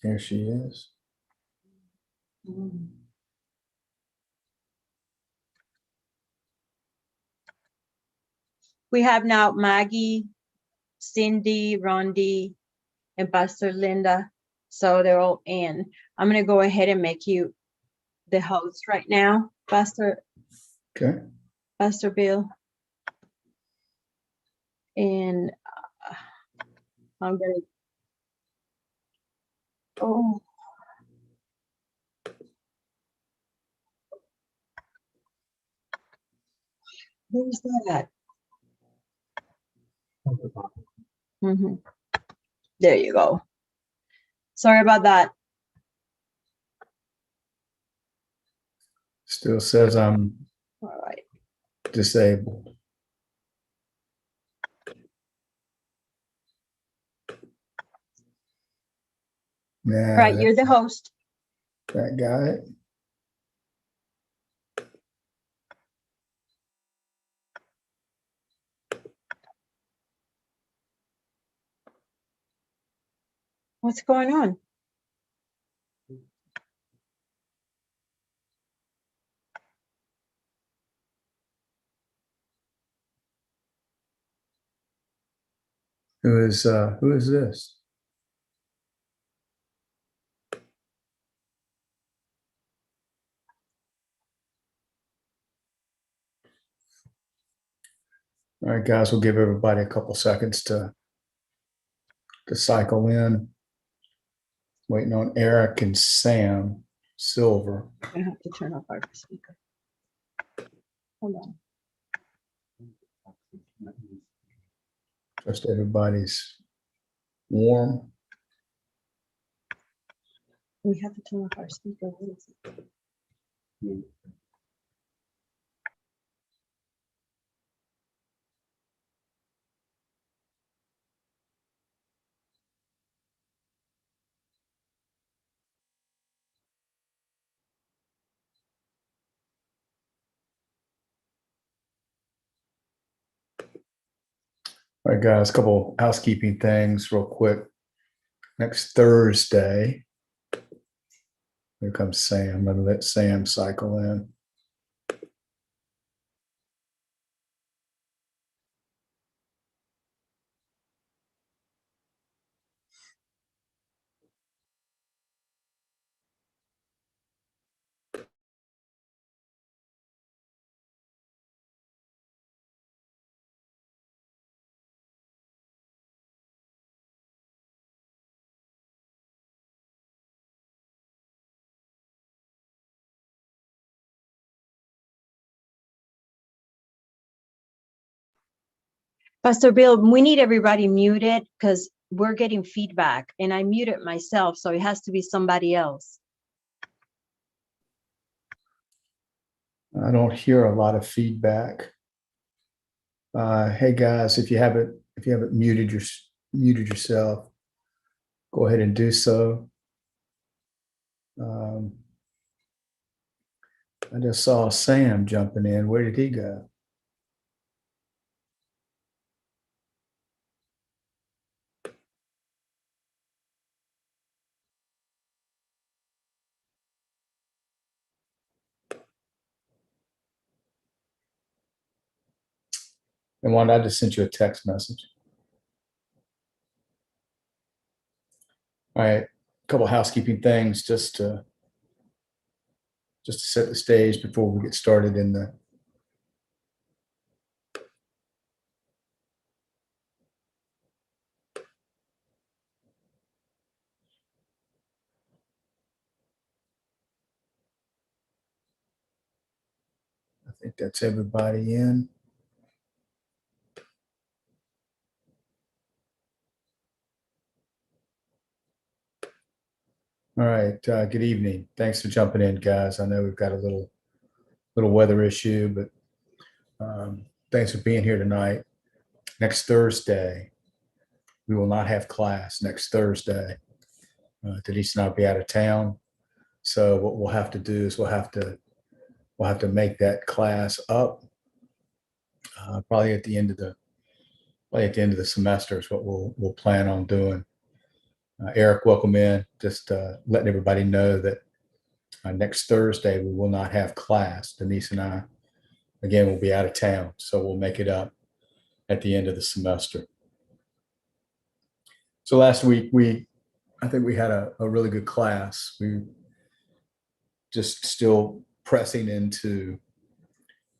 There she is. We have now Maggie, Cindy, Rondi, and Pastor Linda. So they're all in. I'm going to go ahead and make you the host right now, Pastor Bill. And I'm going to, oh. Where's that? Mm-hmm. There you go. Sorry about that. Still says I'm all right. Disabled. Yeah. Right, you're the host. That guy. What's going on? Who is this? All right, guys, we'll give everybody a couple seconds to cycle in. Waiting on Eric and Sam Silver. I have to turn off our speaker. Hold on. Just everybody's warm. We have to turn off our speaker. What is it? All right, guys, a couple housekeeping things real quick. Next Thursday, here comes Sam. I'm going to let Sam cycle in. Pastor Bill, we need everybody muted because we're getting feedback and I muted myself, so it has to be somebody else. I don't hear a lot of feedback. Hey guys, if you haven't muted yourself, go ahead and do so. I just saw Sam jumping in. Where did he go? And Wanda, I just sent you a text message. All right, a couple housekeeping things just to set the stage before we get started in the I think that's everybody in. All right, good evening. Thanks for jumping in, guys. I know we've got a little weather issue, but thanks for being here tonight. Next Thursday, we will not have class next Thursday. Denise and I'll be out of town. So what we'll have to do is we'll have to make that class up probably at the end of the semester is what we'll plan on doing. Eric, welcome in. Just letting everybody know that next Thursday we will not have class. Denise and I, again, will be out of town, so we'll make it up at the end of the semester. So last week I think we had a really good class. We just still pressing into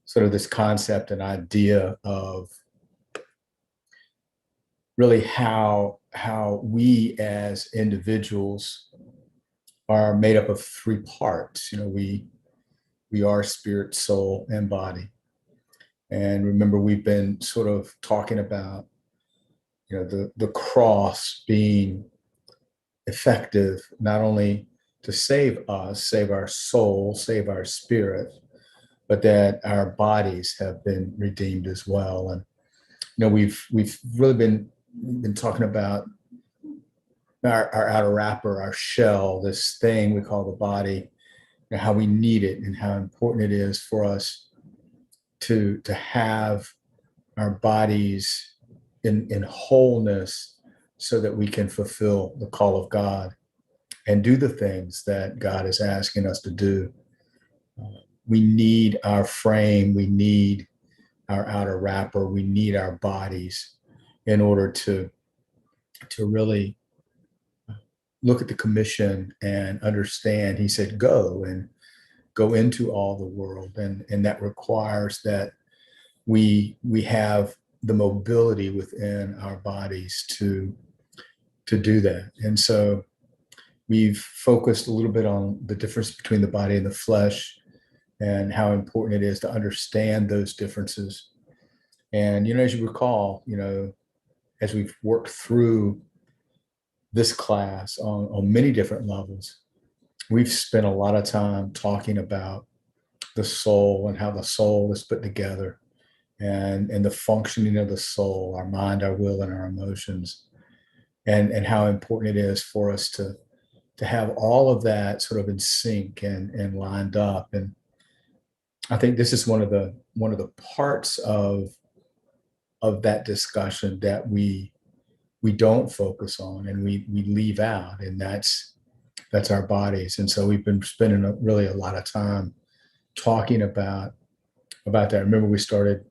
sort of this concept and idea of really how we as individuals are made up of three parts. We are spirit, soul, and body. And remember, we've been sort of talking about the cross being effective not only to save us, save our soul, save our spirit, but that our bodies have been redeemed as well. And we've really been talking about our outer wrapper, our shell, this thing we call the body, and how we need it and how important it is for us to have our bodies in wholeness so that we can fulfill the call of God and do the things that God is asking us to do. We need our frame, we need our outer wrapper, we need our bodies in order to really look at the commission and understand. He said, go into all the world. And that requires that we have the mobility within our bodies to do that. And so we've focused a little bit on the difference between the body and the flesh and how important it is to understand those differences. And, as you recall, as we've worked through this class on many different levels, we've spent a lot of time talking about the soul and how the soul is put together and the functioning of the soul, our mind, our will, and our emotions, and how important it is for us to have all of that sort of in sync and lined up. And I think this is one of the parts of that discussion that we don't focus on and we leave out, and that's our bodies. And so we've been spending really a lot of time talking about that. Remember, we started,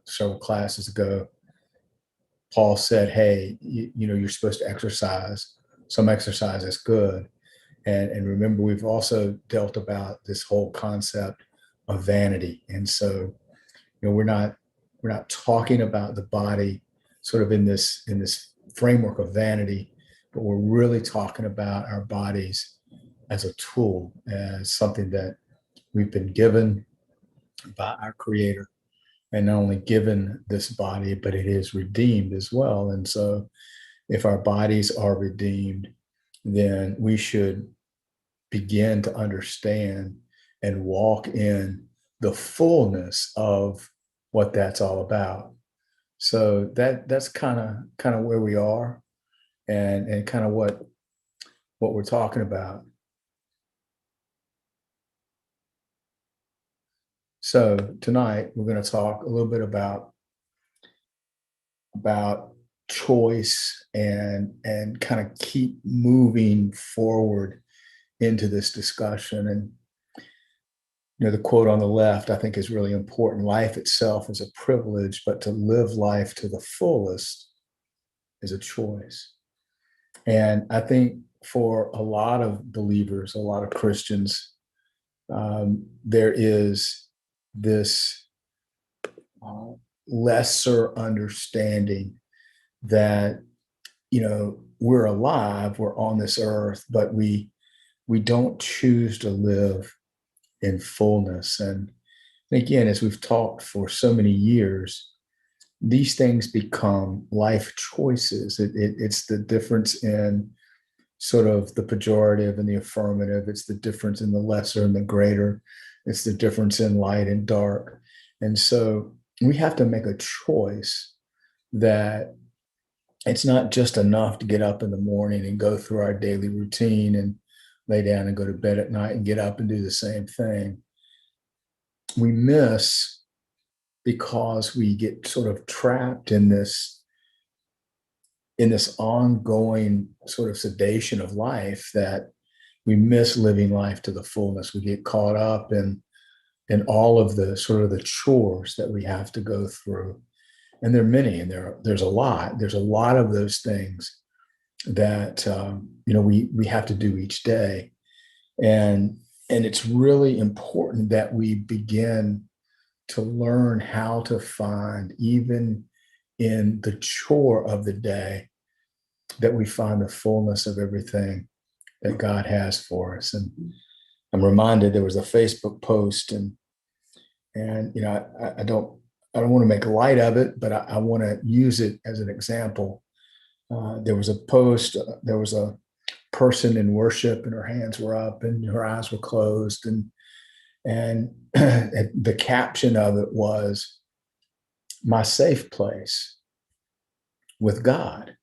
several classes ago. Paul said, hey, you're supposed to exercise. Some exercise is good. And remember, we've also dealt about this whole concept of vanity. And so, we're not talking about the body sort of in this framework of vanity, but we're really talking about our bodies as a tool, as something that we've been given by our Creator, and not only given this body, but it is redeemed as well. And so if our bodies are redeemed, then we should begin to understand and walk in the fullness of what that's all about. So that's kind of where we are, and kind of what we're talking about. So tonight we're going to talk a little bit about choice and kind of keep moving forward into this discussion. And the quote on the left, I think, is really important. Life itself is a privilege, but to live life to the fullest is a choice. And I think for a lot of believers, a lot of Christians, there is this lesser understanding that we're alive, we're on this earth, but we don't choose to live in fullness. And again, as we've talked for so many years, these things become life choices. It's the difference in sort of the pejorative and the affirmative. It's the difference in the lesser and the greater. It's the difference in light and dark. And so we have to make a choice that it's not just enough to get up in the morning and go through our daily routine and lay down and go to bed at night and get up and do the same thing. We miss because we get sort of trapped in this in this ongoing sort of sedation of life that we miss living life to the fullness. We get caught up in all of the sort of the chores that we have to go through. And there are many, and there's a lot. There's a lot of those things that we have to do each day, and it's really important that we begin to learn how to find, even in the chore of the day, that we find the fullness of everything that God has for us. And I'm reminded there was a Facebook post, and I don't want to make light of it, but I want to use it as an example. There was a post. There was a person in worship, and her hands were up, and her eyes were closed, and the caption of it was, "My safe place with God."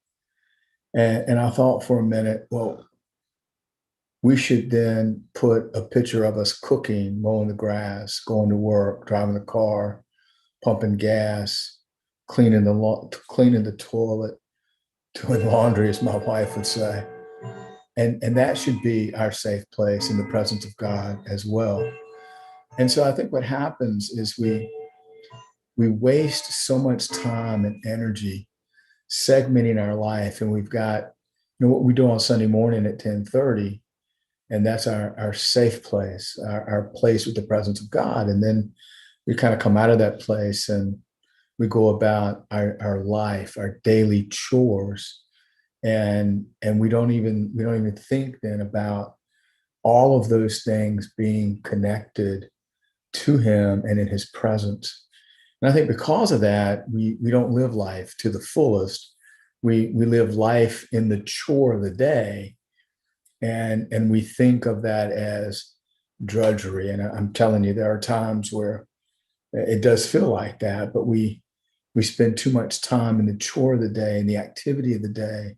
And I thought for a minute, well, we should then put a picture of us cooking, mowing the grass, going to work, driving the car, pumping gas, cleaning the toilet, doing laundry, as my wife would say. And that should be our safe place in the presence of God as well. And so I think what happens is we waste so much time and energy segmenting our life, and we've got what we do on Sunday morning at 10:30, and that's our safe place, our place with the presence of God. And then we kind of come out of that place and we go about our life, our daily chores, and we don't even think then about all of those things being connected to Him and in His presence. And I think because of that, we don't live life to the fullest. We live life in the chore of the day, and we think of that as drudgery. And I'm telling you, there are times where it does feel like that, but we spend too much time in the chore of the day and the activity of the day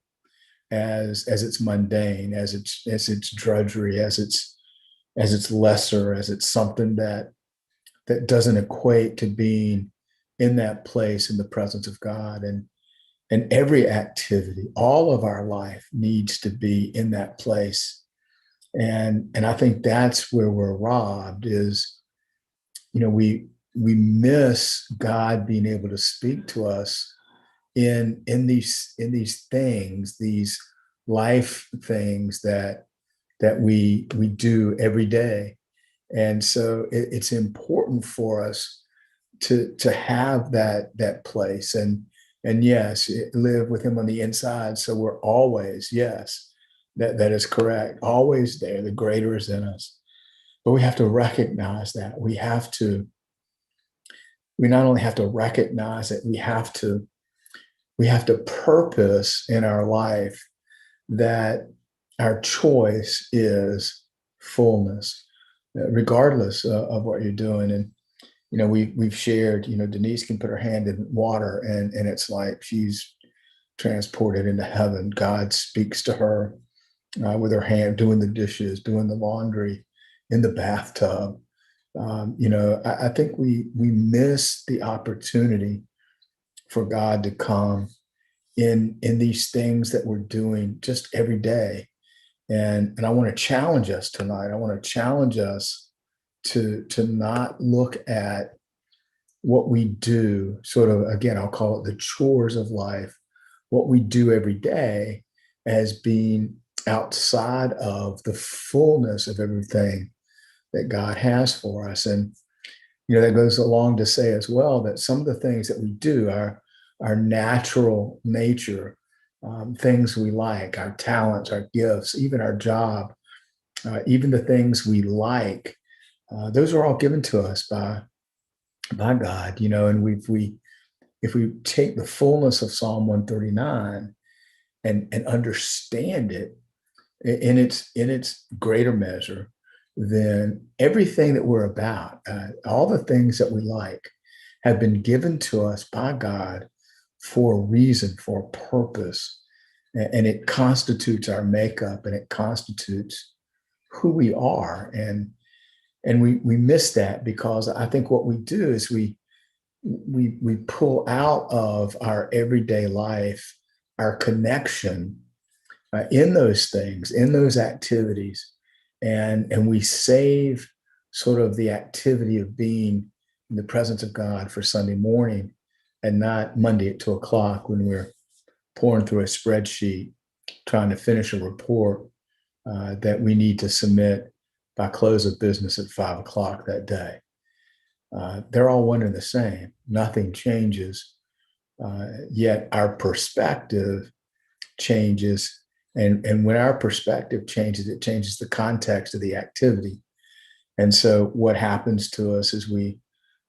as it's mundane, as it's drudgery, as it's lesser, as it's something that doesn't equate to being in that place in the presence of God. And every activity, all of our life needs to be in that place. And I think that's where we're robbed is, we miss God being able to speak to us in these things, these life things that we do every day. And so it's important for us to have that place, and yes, live with Him on the inside. So we're always, yes, that is correct, always there. The greater is in us, but we have to recognize that. We not only have to recognize it, we have to purpose in our life that our choice is fullness, regardless of what you're doing. And we've shared, Denise can put her hand in water and it's like she's transported into heaven. God speaks to her with her hand, doing the dishes, doing the laundry, in the bathtub. I think we miss the opportunity for God to come in these things that we're doing just every day. And I want to challenge us tonight. I want to challenge us to not look at what we do, sort of, again, I'll call it the chores of life, what we do every day, as being outside of the fullness of everything that God has for us. And that goes along to say as well that some of the things that we do, our natural nature, things we like, our talents, our gifts, even our job, even the things we like, those are all given to us by God, and if we take the fullness of Psalm 139 and understand it in its greater measure, then everything that we're about, all the things that we like, have been given to us by God for a reason, for a purpose, and it constitutes our makeup, and it constitutes who we are. And we miss that because I think what we do is we pull out of our everyday life our connection in those things, in those activities, and we save sort of the activity of being in the presence of God for Sunday morning and not Monday at 2 o'clock when we're pouring through a spreadsheet trying to finish a report that we need to submit by close of business at 5 o'clock that day. They're all one and the same. Nothing changes, yet our perspective changes. And when our perspective changes, it changes the context of the activity. And so what happens to us is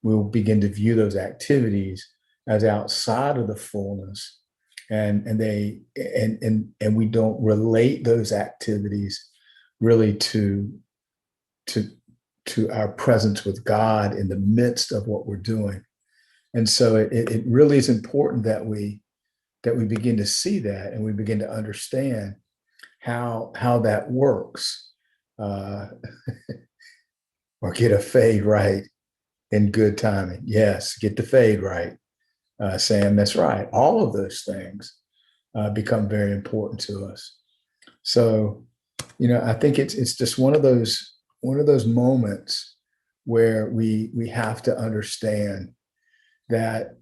we'll begin to view those activities as outside of the fullness, and we don't relate those activities really to our presence with God in the midst of what we're doing. And so it really is important that we begin to see that, and we begin to understand how that works, or get a fade right in good timing. Yes, get the fade right, Sam. That's right. All of those things become very important to us. So, I think it's just one of those moments where we have to understand that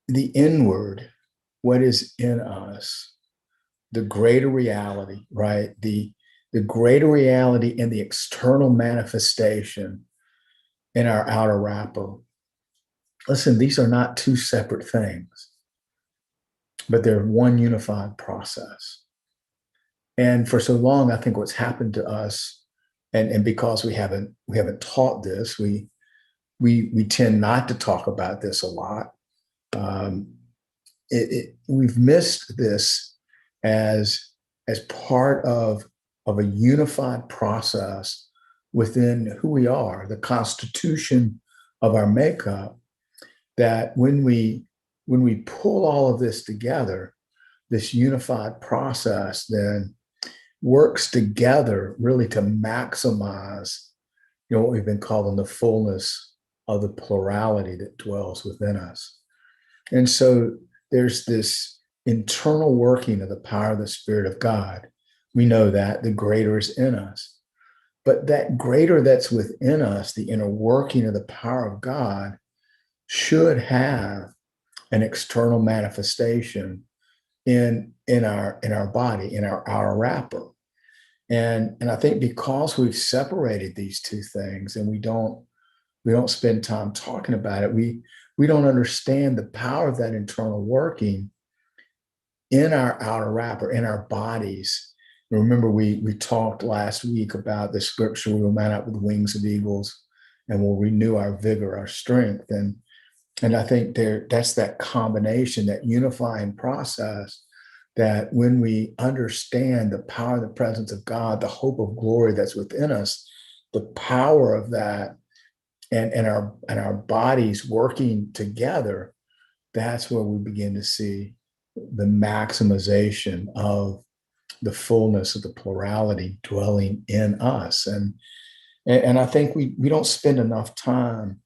the inward, what is in us, the greater reality, right? The greater reality in the external manifestation in our outer wrapper. Listen, these are not two separate things, but they're one unified process. And for so long, I think what's happened to us, and because we haven't taught this, we tend not to talk about this a lot. We've missed this as part of a unified process within who we are, the constitution of our makeup, that when we pull all of this together, this unified process then works together really to maximize, what we've been calling the fullness of the plurality that dwells within us. And so there's this internal working of the power of the Spirit of God. We know that the greater is in us. But that greater that's within us, the inner working of the power of God, should have an external manifestation in our body, in our outer wrapper. And I think because we've separated these two things and we don't spend time talking about it, we don't understand the power of that internal working in our outer wrapper, in our bodies. Remember, we talked last week about the scripture, we will mount up with wings of eagles and we'll renew our vigor, our strength. And I think that's that combination, that unifying process, that when we understand the power of the presence of God, the hope of glory that's within us, the power of that, and our bodies working together, that's where we begin to see the maximization of the fullness of the plurality dwelling in us. And I think we don't spend enough time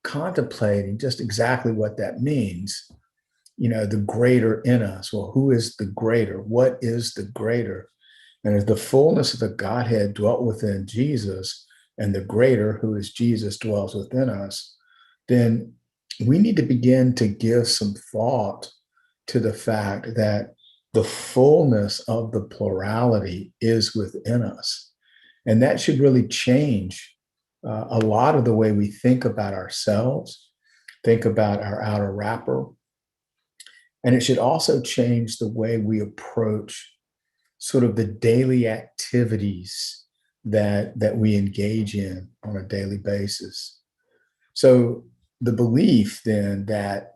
contemplating just exactly what that means. The greater in us. Well, who is the greater? What is the greater? And as the fullness of the Godhead dwelt within Jesus, and the greater, who is Jesus, dwells within us, then we need to begin to give some thought to the fact that the fullness of the plurality is within us. And that should really change a lot of the way we think about ourselves, think about our outer wrapper. And it should also change the way we approach sort of the daily activities that we engage in on a daily basis. So the belief then that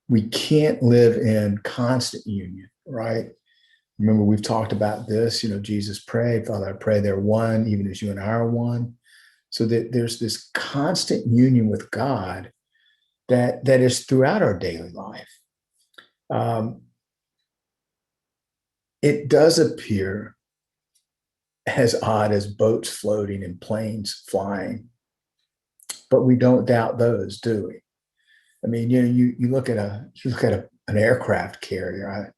we can't live in constant union, right? Remember, we've talked about this, Jesus prayed, Father, I pray they're one, even as you and I are one. So that there's this constant union with God that is throughout our daily life. It does appear as odd as boats floating and planes flying, but we don't doubt those, do we? I mean, you look at a an aircraft carrier. I have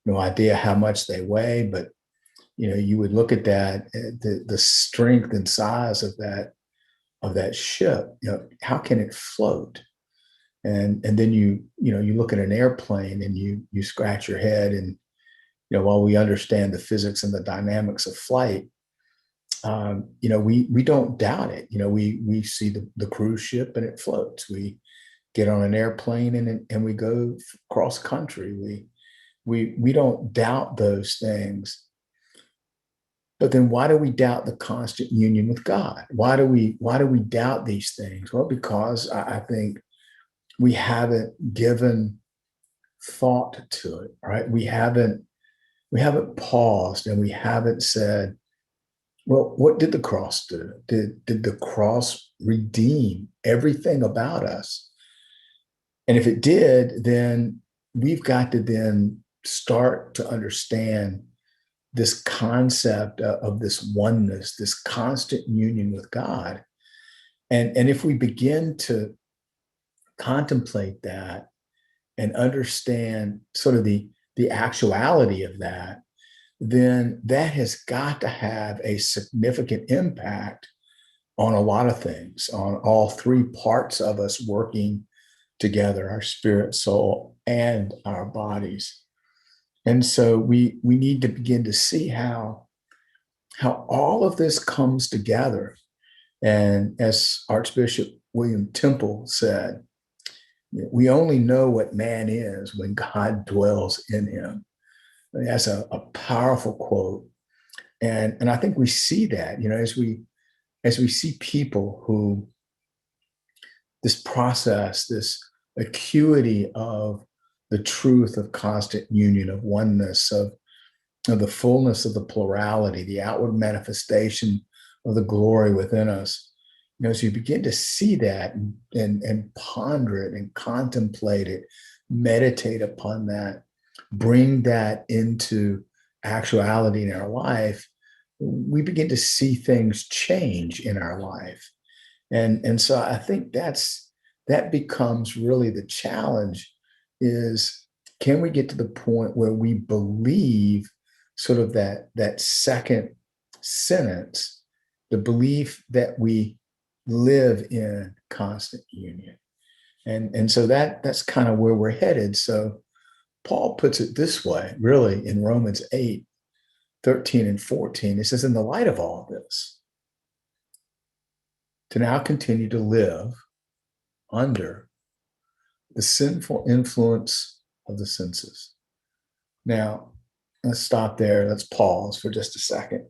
no idea how much they weigh, but you would look at that, the strength and size of that ship. How can it float? And then you look at an airplane and you scratch your head, and while we understand the physics and the dynamics of flight, we don't doubt it. We see the cruise ship and it floats. We get on an airplane and we go cross country. We don't doubt those things. But then why do we doubt the constant union with God? Why do we doubt these things? Well, because I think we haven't given thought to it, right? We haven't paused and we haven't said, well, what did the cross do? Did the cross redeem everything about us? And if it did, then we've got to then start to understand this concept of this oneness, this constant union with God. And if we begin to contemplate that and understand sort of the actuality of that, then that has got to have a significant impact on a lot of things, on all three parts of us working together, our spirit, soul, and our bodies. And so we need to begin to see how all of this comes together. And as Archbishop William Temple said, we only know what man is when God dwells in him. I mean, that's a powerful quote. And I think we see that, as we see people who this process, this acuity of the truth of constant union, of oneness, of the fullness of the plurality, the outward manifestation of the glory within us. As you begin to see that and ponder it and contemplate it, meditate upon that, bring that into actuality in our life, we begin to see things change in our life. And so I think that becomes really the challenge, is can we get to the point where we believe sort of that second sentence, the belief that we live in constant union. And so that's kind of where we're headed. So Paul puts it this way, really, in Romans 8:13 and 14. It says, in the light of all this, to now continue to live under the sinful influence of the senses. Now, let's stop there. Let's pause for just a second.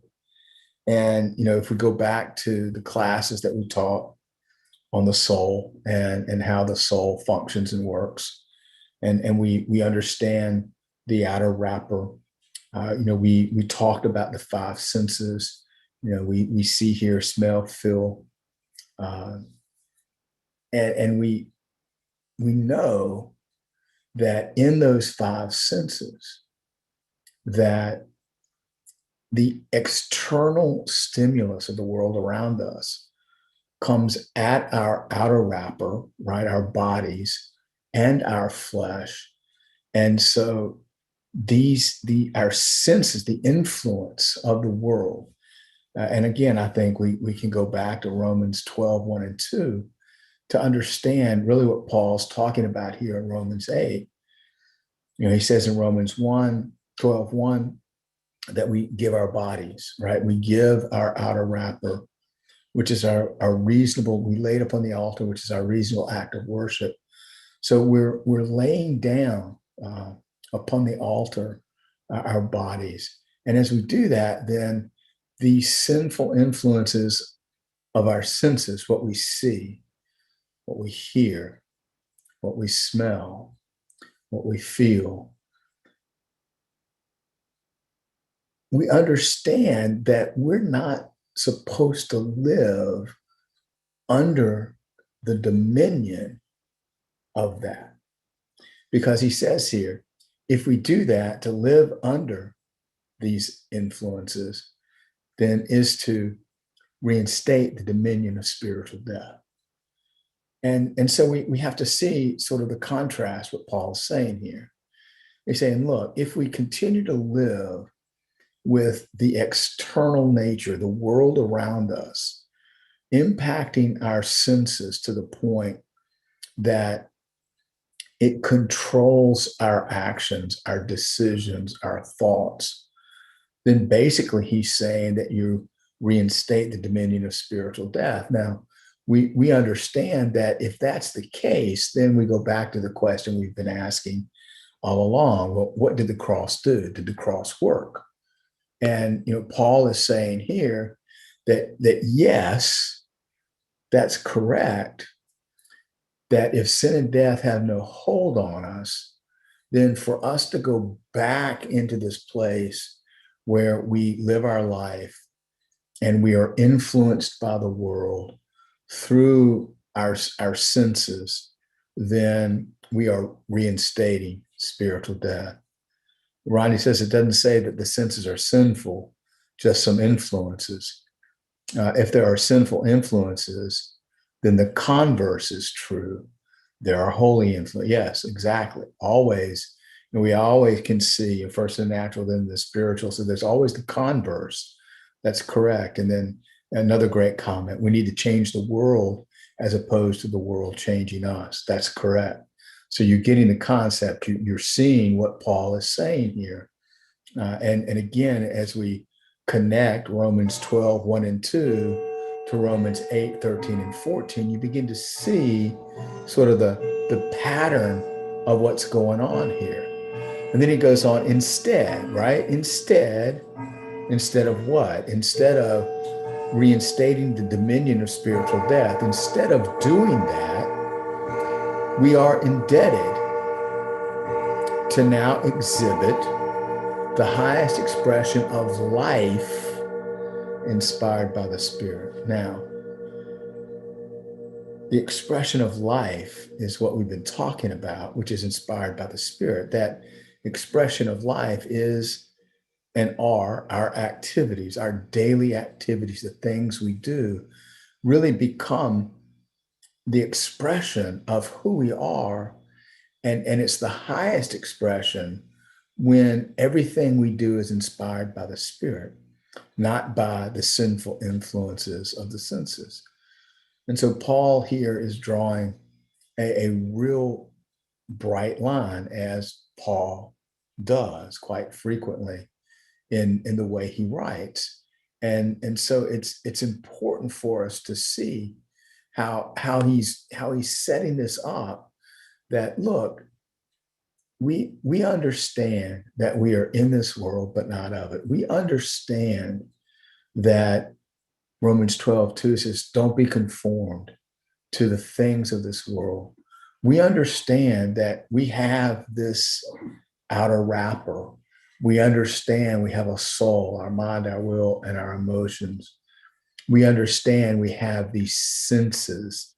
And, if we go back to the classes that we taught on the soul and how the soul functions and works, and we understand the outer wrapper. We talked about the five senses. We see, hear, smell, feel, and we know that in those five senses, that the external stimulus of the world around us comes at our outer wrapper, right? Our bodies and our flesh. And so our senses, the influence of the world. And again, I think we can go back to Romans 12:1 and 2 to understand really what Paul's talking about here in Romans 8. He says in Romans 12:1 that we give our bodies, right? We give our outer wrapper, which is our reasonable, we lay it upon the altar, which is our reasonable act of worship. So we're laying down upon the altar our bodies. And as we do that, then these sinful influences of our senses, what we see, what we hear, what we smell, what we feel, we understand that we're not supposed to live under the dominion of that. Because he says here, if we do that, to live under these influences, then is to reinstate the dominion of spiritual death. And so we have to see sort of the contrast, what Paul's saying here. He's saying, look, if we continue to live with the external nature, the world around us, impacting our senses to the point that it controls our actions, our decisions, our thoughts, then basically he's saying that you reinstate the dominion of spiritual death. Now, we understand that if that's the case, then we go back to the question we've been asking all along. Well, what did the cross do? Did the cross work? And Paul is saying here that yes, that's correct. That if sin and death have no hold on us, then for us to go back into this place where we live our life and we are influenced by the world through our senses, then we are reinstating spiritual death. Ronnie says it doesn't say that the senses are sinful, just some influences. If there are sinful influences, then the converse is true. There are holy influences. Yes, exactly. Always. And we always can see first the natural, then the spiritual. So there's always the converse. That's correct. And then another great comment, we need to change the world as opposed to the world changing us. That's correct. So you're getting the concept, you're seeing what Paul is saying here. And again, as we connect Romans 12, 1 and 2 to Romans 8, 13 and 14, you begin to see sort of the pattern of what's going on here. And then he goes on, instead, right? Instead of what? Instead of reinstating the dominion of spiritual death, instead of doing that, we are indebted to now exhibit the highest expression of life inspired by the Spirit. Now, the expression of life is what we've been talking about, which is inspired by the Spirit. That expression of life is and are our activities, our daily activities, the things we do really become the expression of who we are. And it's the highest expression when everything we do is inspired by the Spirit, not by the sinful influences of the senses. And so Paul here is drawing a real bright line, as Paul does quite frequently in the way he writes. And so it's important for us to see how he's setting this up, that look, we understand that we are in this world, but not of it. We understand that Romans 12:2 says, don't be conformed to the things of this world. We understand that we have this outer wrapper. We understand we have a soul, our mind, our will, and our emotions. We understand we have these senses.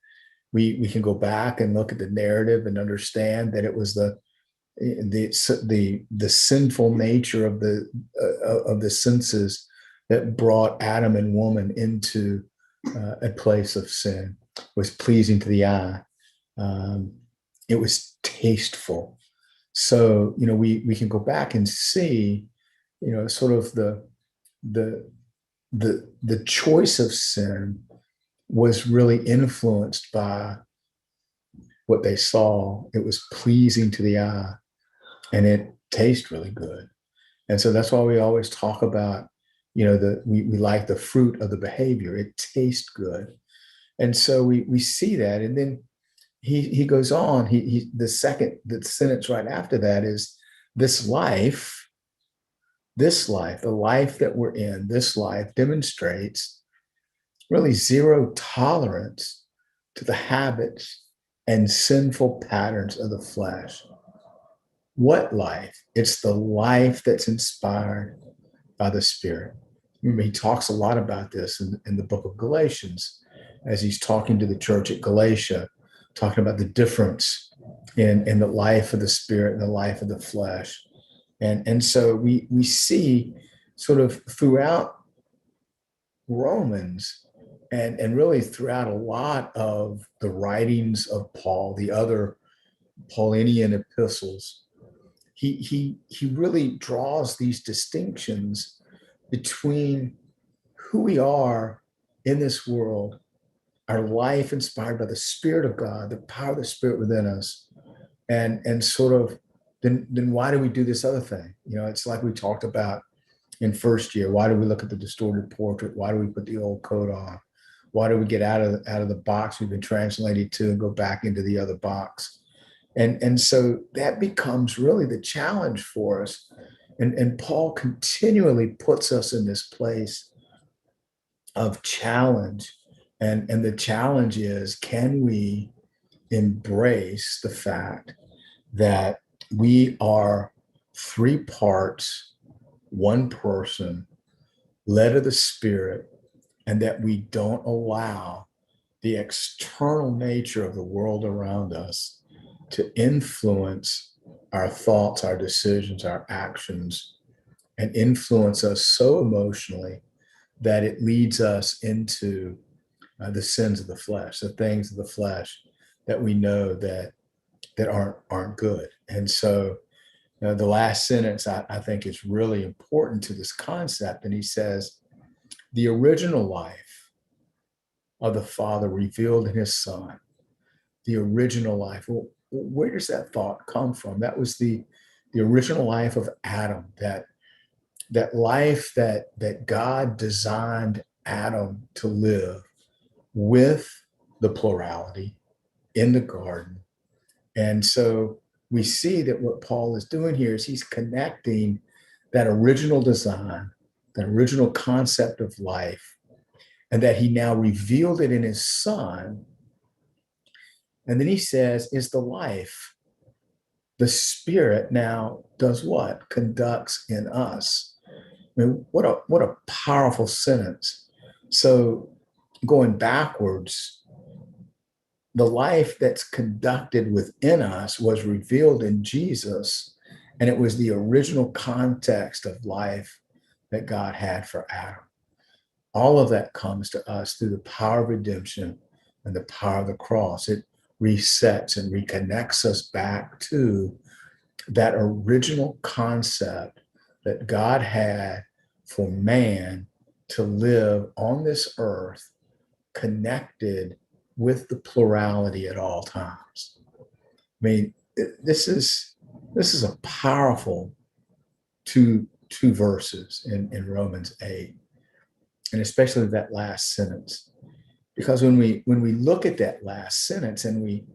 We can go back and look at the narrative and understand that it was the sinful nature of the senses that brought Adam and woman into a place of sin. It was pleasing to the eye. It was tasteful. So we can go back and see sort of the choice of sin was really influenced by what they saw. It was pleasing to the eye, and it tastes really good. And so that's why we always talk about, we like the fruit of the behavior. It tastes good. And so we see that. And then he goes on, the sentence right after that is this life, the life that we're in, this life demonstrates really zero tolerance to the habits and sinful patterns of the flesh. What life? It's the life that's inspired by the Spirit. Remember, he talks a lot about this in the book of Galatians, as he's talking to the church at Galatia, talking about the difference in the life of the Spirit and the life of the flesh. And so we see sort of throughout Romans and really throughout a lot of the writings of Paul, the other Paulinian epistles, he really draws these distinctions between who we are in this world, our life inspired by the Spirit of God, the power of the Spirit within us, and sort of then why do we do this other thing? It's like we talked about in first year. Why do we look at the distorted portrait? Why do we put the old coat on? Why do we get out of the box we've been translated to and go back into the other box? And so that becomes really the challenge for us. And Paul continually puts us in this place of challenge. And the challenge is, can we embrace the fact that we are three parts, one person, led of the Spirit, and that we don't allow the external nature of the world around us to influence our thoughts, our decisions, our actions, and influence us so emotionally that it leads us into the sins of the flesh, the things of the flesh that we know that aren't good. And so the last sentence I think is really important to this concept. And he says, the original life of the Father revealed in his Son, the original life. Well, where does that thought come from? That was the original life of Adam, that life that God designed Adam to live with the plurality in the garden. And so we see that what Paul is doing here is he's connecting that original design, that original concept of life, and that he now revealed it in his Son. And then he says, is the life. The Spirit now does what? Conducts in us. I mean, what a powerful sentence. So going backwards, the life that's conducted within us was revealed in Jesus, and it was the original context of life that God had for Adam. All of that comes to us through the power of redemption and the power of the cross. It resets and reconnects us back to that original concept that God had for man to live on this earth, connected with the plurality at all times. I mean, this is a powerful two verses in Romans 8, and especially that last sentence, because when we look at that last sentence and we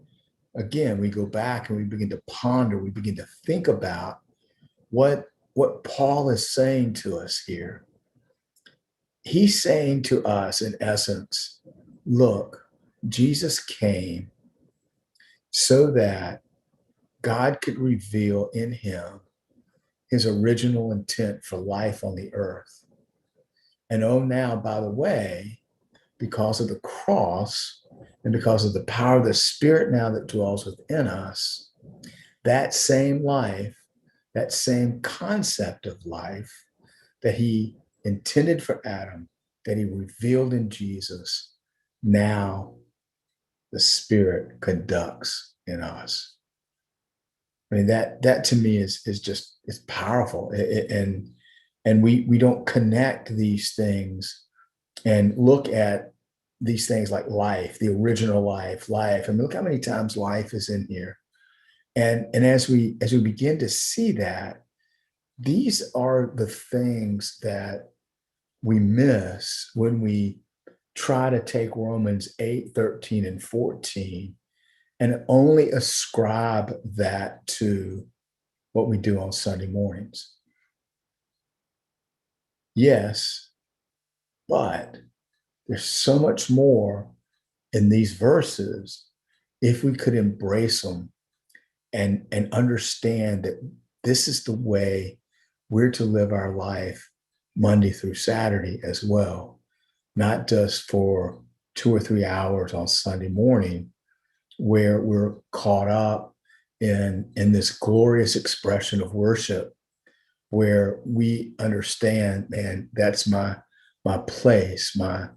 go back and we begin to ponder, we begin to think about what Paul is saying to us here. He's saying to us, in essence, look, Jesus came so that God could reveal in him his original intent for life on the earth. And oh, now, by the way, because of the cross and because of the power of the Spirit now that dwells within us, that same life, that same concept of life that he intended for Adam, that he revealed in Jesus, now the Spirit conducts in us. I mean, that to me is powerful. And we don't connect these things and look at these things like life, the original life. I mean, look how many times life is in here. And as we begin to see that, these are the things that we miss when we try to take Romans 8, 13, and 14 and only ascribe that to what we do on Sunday mornings. Yes, but there's so much more in these verses if we could embrace them and understand that this is the way we're to live our life Monday through Saturday as well, not just for 2 or 3 hours on Sunday morning where we're caught up in this glorious expression of worship where we understand, man, that's my place, my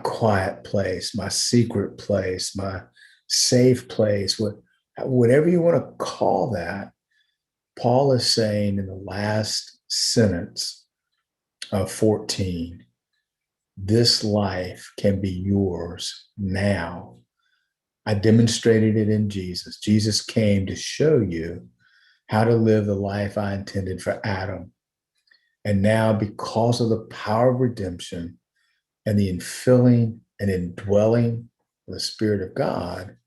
quiet place, my secret place, my safe place, whatever you want to call that. Paul is saying in the last sentence of 14, this life can be yours now. I demonstrated it in Jesus. Jesus came to show you how to live the life I intended for Adam. And now, because of the power of redemption and the infilling and indwelling of the Spirit of God,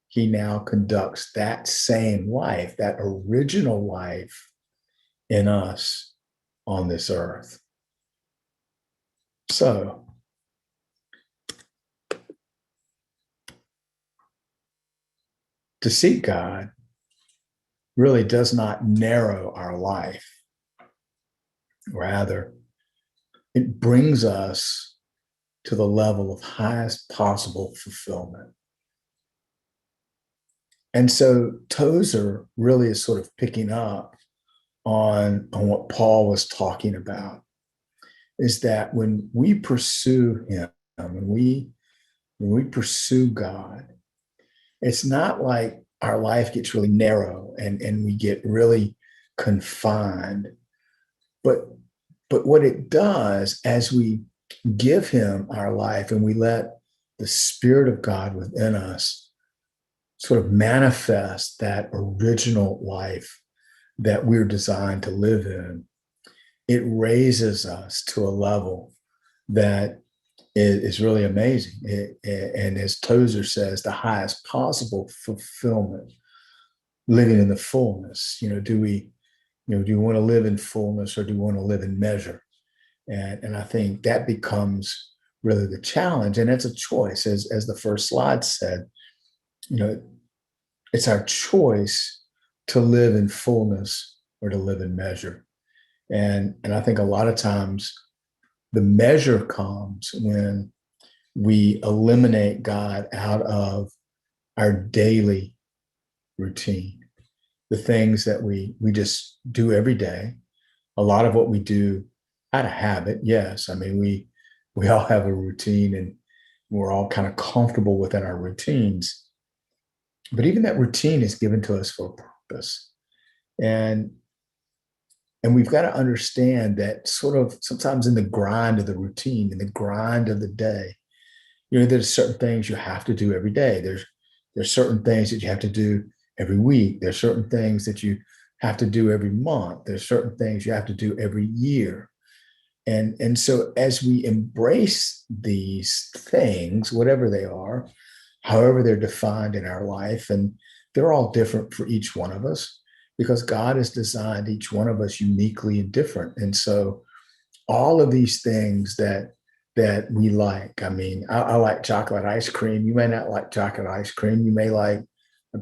he now conducts that same life, that original life in us on this earth. So, to seek God really does not narrow our life. Rather, it brings us to the level of highest possible fulfillment. And so Tozer really is sort of picking up on what Paul was talking about, is that when we pursue him, when we pursue God, it's not like our life gets really narrow and we get really confined. But what it does, as we give him our life and we let the Spirit of God within us sort of manifest that original life that we're designed to live in, it raises us to a level that is really amazing. And as Tozer says, the highest possible fulfillment, living in the fullness. Do we want to live in fullness, or do we want to live in measure? And I think that becomes really the challenge. And it's a choice, as the first slide said. It's our choice to live in fullness or to live in measure. And I think a lot of times the measure comes when we eliminate God out of our daily routine, the things that we just do every day. A lot of what we do out of habit, yes. I mean, we all have a routine and we're all kind of comfortable within our routines. But even that routine is given to us for a purpose. And we've got to understand that sort of sometimes in the grind of the routine, in the grind of the day, there's certain things you have to do every day. There's certain things that you have to do every week. There's certain things that you have to do every month. There's certain things you have to do every year. And so as we embrace these things, whatever they are, however they're defined in our life, and they're all different for each one of us, because God has designed each one of us uniquely and different. And so all of these things that we like, I mean, I like chocolate ice cream. You may not like chocolate ice cream. You may like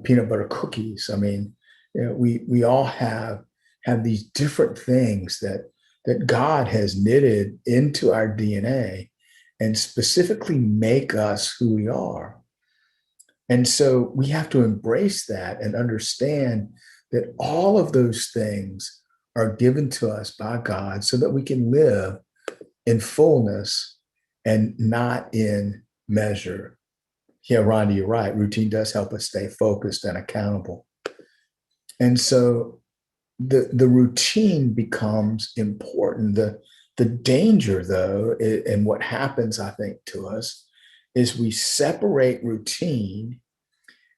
peanut butter cookies. I mean, we all have these different things that God has knitted into our DNA and specifically make us who we are. And so we have to embrace that and understand that all of those things are given to us by God so that we can live in fullness and not in measure. Yeah, Rhonda, you're right. Routine does help us stay focused and accountable. And so the routine becomes important. The danger, though, and what happens, I think, to us is we separate routine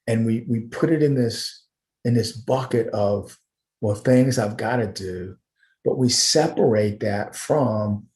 and we put it in this bucket of, well, things I've got to do, but we separate that from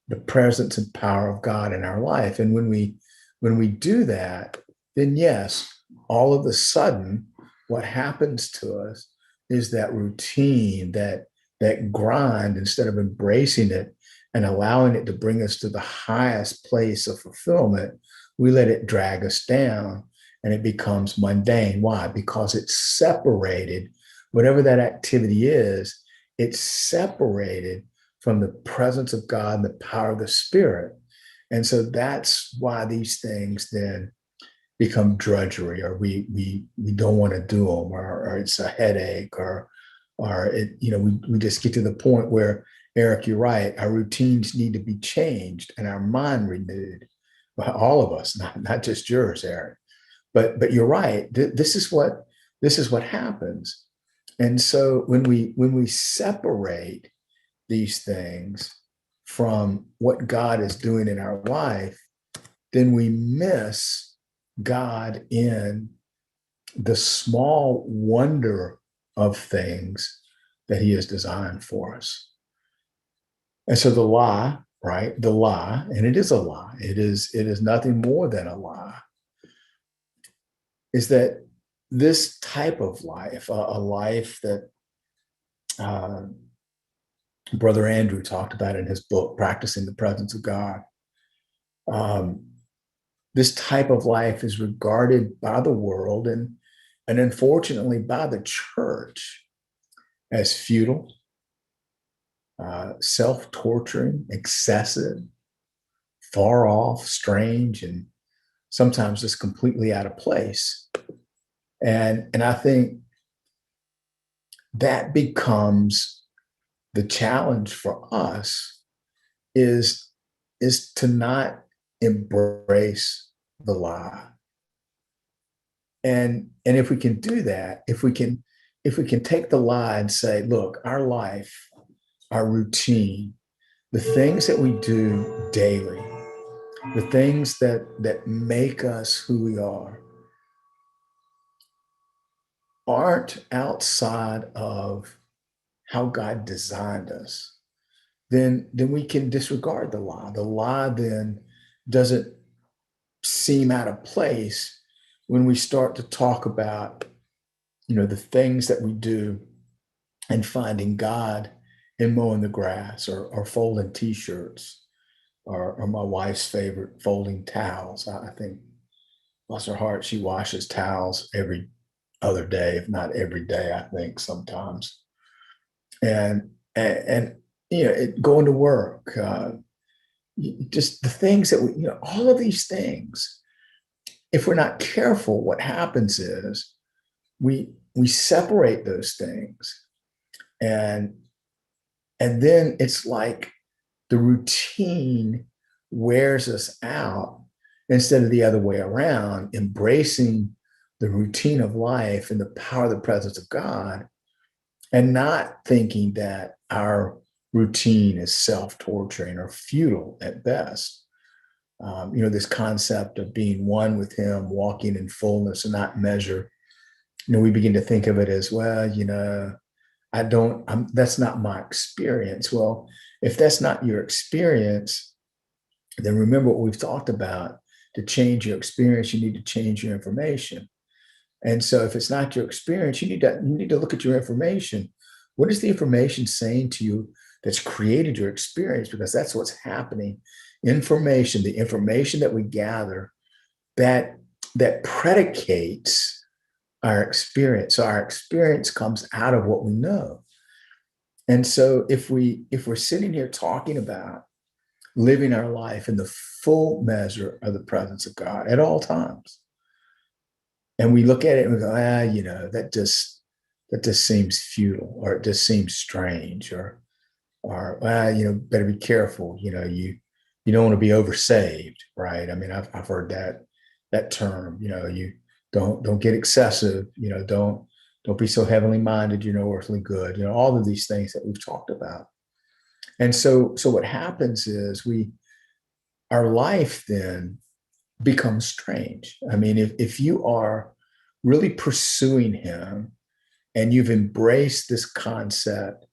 the presence and power of God in our life. And when we do that, then yes, all of a sudden, what happens to us is that routine, that grind, instead of embracing it and allowing it to bring us to the highest place of fulfillment, we let it drag us down and it becomes mundane. Why? Because it's separated, whatever that activity is, it's separated from the presence of God and the power of the Spirit. And so that's why these things then become drudgery, or we don't want to do them, or it's a headache, or it, we just get to the point where, Eric, you're right, our routines need to be changed and our mind renewed. Well, all of us, not just yours, Eric. But you're right. This is what happens. And so when we separate these things from what God is doing in our life, then we miss God in the small wonder of things that he has designed for us. And so the lie, right? The lie, and it is a lie, it is nothing more than a lie, is that this type of life, a life that uh, Brother Andrew talked about in his book, Practicing the Presence of God, um, this type of life is regarded by the world and unfortunately by the church as futile, self-torturing, excessive, far off, strange, and sometimes just completely out of place. And I think that becomes the challenge for us is to not embrace the lie. And if we can do that, if we can take the lie and say, look, our life, our routine, the things that we do daily, the things that make us who we are, aren't outside of how God designed us, then we can disregard the lie. The lie then doesn't seem out of place when we start to talk about, the things that we do and finding God in mowing the grass or folding t-shirts or my wife's favorite, folding towels. I think, bless her heart, she washes towels every other day, if not every day, I think sometimes. And going to work, just the things that all of these things, if we're not careful, what happens is we separate those things, and then it's like the routine wears us out instead of the other way around, embracing the routine of life and the power of the presence of God, and not thinking that our routine is self-torturing or futile at best. This concept of being one with him, walking in fullness and not measure, we begin to think of it as, well, that's not my experience. Well, if that's not your experience, then remember what we've talked about. To change your experience, you need to change your information. And so if it's not your experience, you need to look at your information. What is the information saying to you that's created your experience? Because that's what's happening. Information, the information that we gather, that predicates our experience. So our experience comes out of what we know. And so if we're sitting here talking about living our life in the full measure of the presence of God at all times, and we look at it and we go, that just seems futile, or it just seems strange, or better be careful. You don't want to be oversaved, right? I mean, I've heard that term. You don't get excessive. Don't be so heavenly minded. You're no earthly good. All of these things that we've talked about. And so what happens is our life then becomes strange. I mean, if you are really pursuing him and you've embraced this concept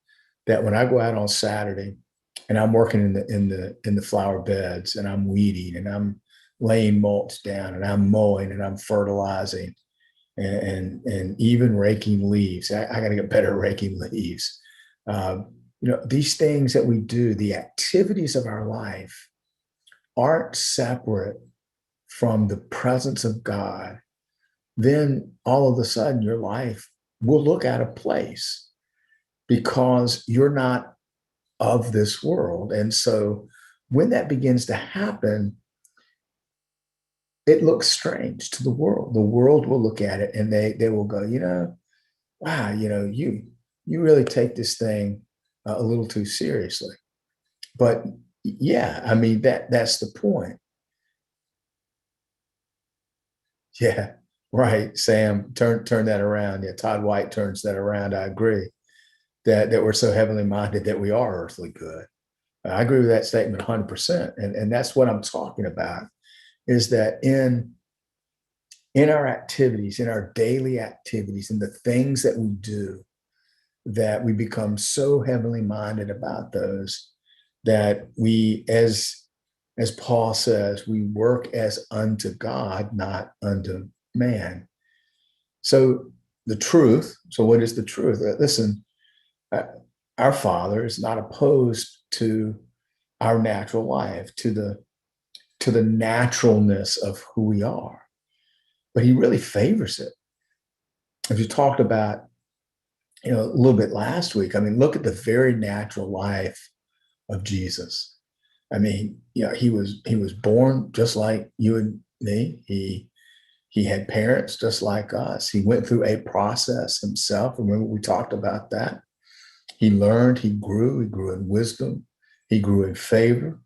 that when I go out on Saturday and I'm working in the flower beds and I'm weeding and I'm laying mulch down and I'm mowing and I'm fertilizing and even raking leaves. I got to get better at raking leaves. These things that we do, the activities of our life, aren't separate from the presence of God. Then all of a sudden your life will look out of place because you're not of this world. And so when that begins to happen, it looks strange to the world. The world will look at it and they will go, wow, you really take this thing a little too seriously. But yeah, I mean, that's the point. Yeah. Right, Sam, turn that around. Yeah, Todd White turns that around. I agree that we're so heavenly minded that we are earthly good. I agree with that statement 100%. And that's what I'm talking about is that in our activities, in our daily activities, in the things that we do, that we become so heavenly minded about those that we, as Paul says, we work as unto God, not unto man. So the truth. So what is the truth? Listen, uh, our Father is not opposed to our natural life, to the naturalness of who we are, but He really favors it. As you talked about, a little bit last week. I mean, look at the very natural life of Jesus. I mean, he was born just like you and me. He had parents just like us. He went through a process himself. Remember, we talked about that. He learned, he grew in wisdom, he grew in favor.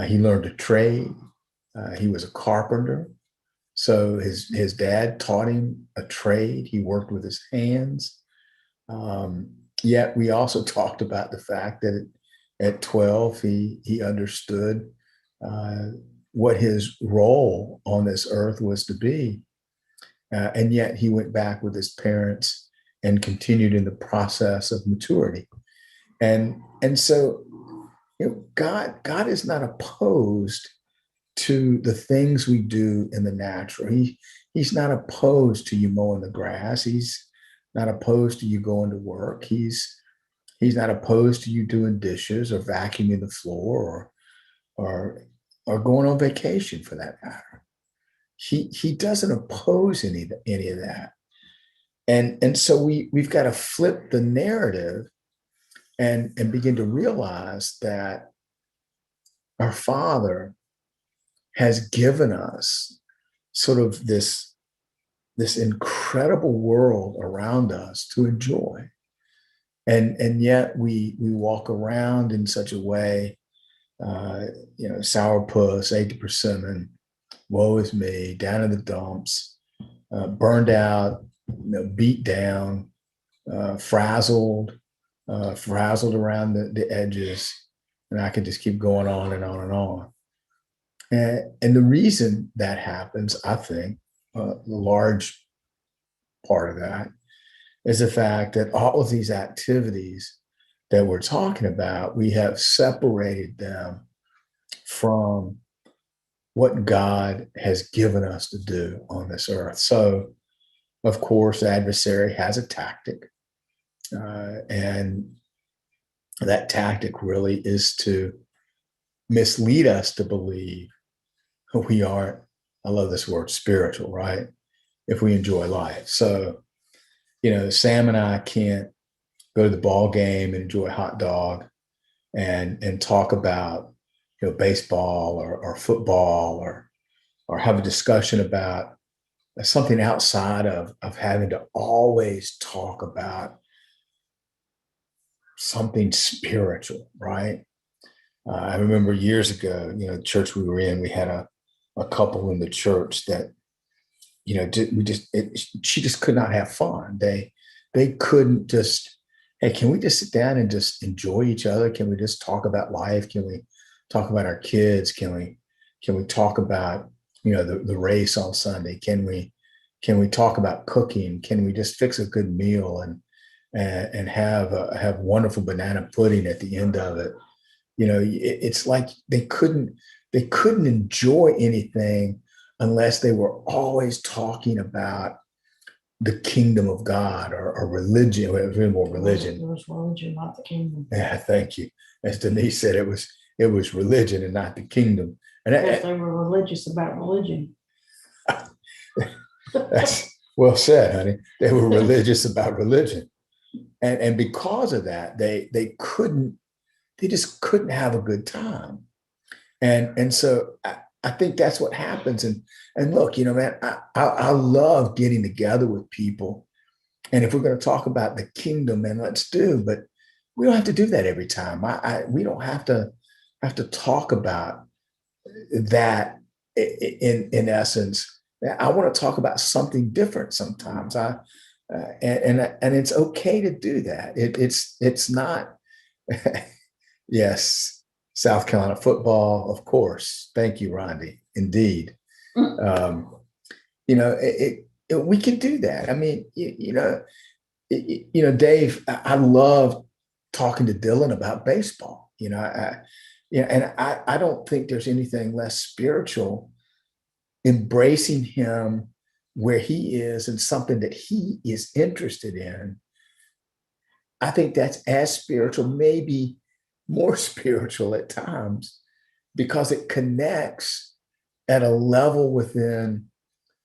He learned a trade. He was a carpenter. So his dad taught him a trade. He worked with his hands. Um, Yet we also talked about the fact that at 12, he understood uh, what his role on this earth was to be. And yet he went back with his parents and continued in the process of maturity. And so God is not opposed to the things we do in the natural. He's not opposed to you mowing the grass. He's not opposed to you going to work. He's not opposed to you doing dishes or vacuuming the floor or or going on vacation for that matter. He doesn't oppose any of that. And so we've got to flip the narrative and begin to realize that our Father has given us sort of this incredible world around us to enjoy. And yet we walk around in such a way, uh, sourpuss, ate the persimmon, woe is me, down in the dumps, burned out, beat down, frazzled around the edges, and I could just keep going on and on and on. And the reason that happens, I think, the large part of that is the fact that all of these activities that we're talking about, we have separated them from what God has given us to do on this earth. So, of course, the adversary has a tactic, and that tactic really is to mislead us to believe we aren't, I love this word, spiritual, right? If we enjoy life. So, Sam and I can't go to the ball game and enjoy a hot dog and talk about baseball or football or have a discussion about something outside of having to always talk about something spiritual, right? I remember years ago, the church we were in, we had a couple in the church that, she just could not have fun. They couldn't just, hey, can we just sit down and just enjoy each other? Can we just talk about life? Can we talk about our kids? Can we talk about, the race on Sunday? Can we talk about cooking? Can we just fix a good meal and have wonderful banana pudding at the end of it? It's like they couldn't enjoy anything unless they were always talking about the kingdom of God or religion, or more religion. It was religion, not the kingdom. Yeah, thank you. As Denise said, it was religion and not the kingdom. And Because they were religious about religion. that's well said, honey. They were religious about religion. And because of that, they just couldn't have a good time. And so I think that's what happens. And look, man, I love getting together with people. And if we're going to talk about the kingdom, man, let's do. But we don't have to do that every time. We don't have to talk about that in essence I want to talk about something different sometimes. And it's okay to do that. It's not. Yes, South Carolina football, of course. Thank you, Rondi. Indeed, um, we can do that. I mean, Dave, I love talking to Dylan about baseball. And I don't think there's anything less spiritual embracing him where he is and something that he is interested in. I think that's as spiritual, maybe more spiritual at times, because it connects at a level within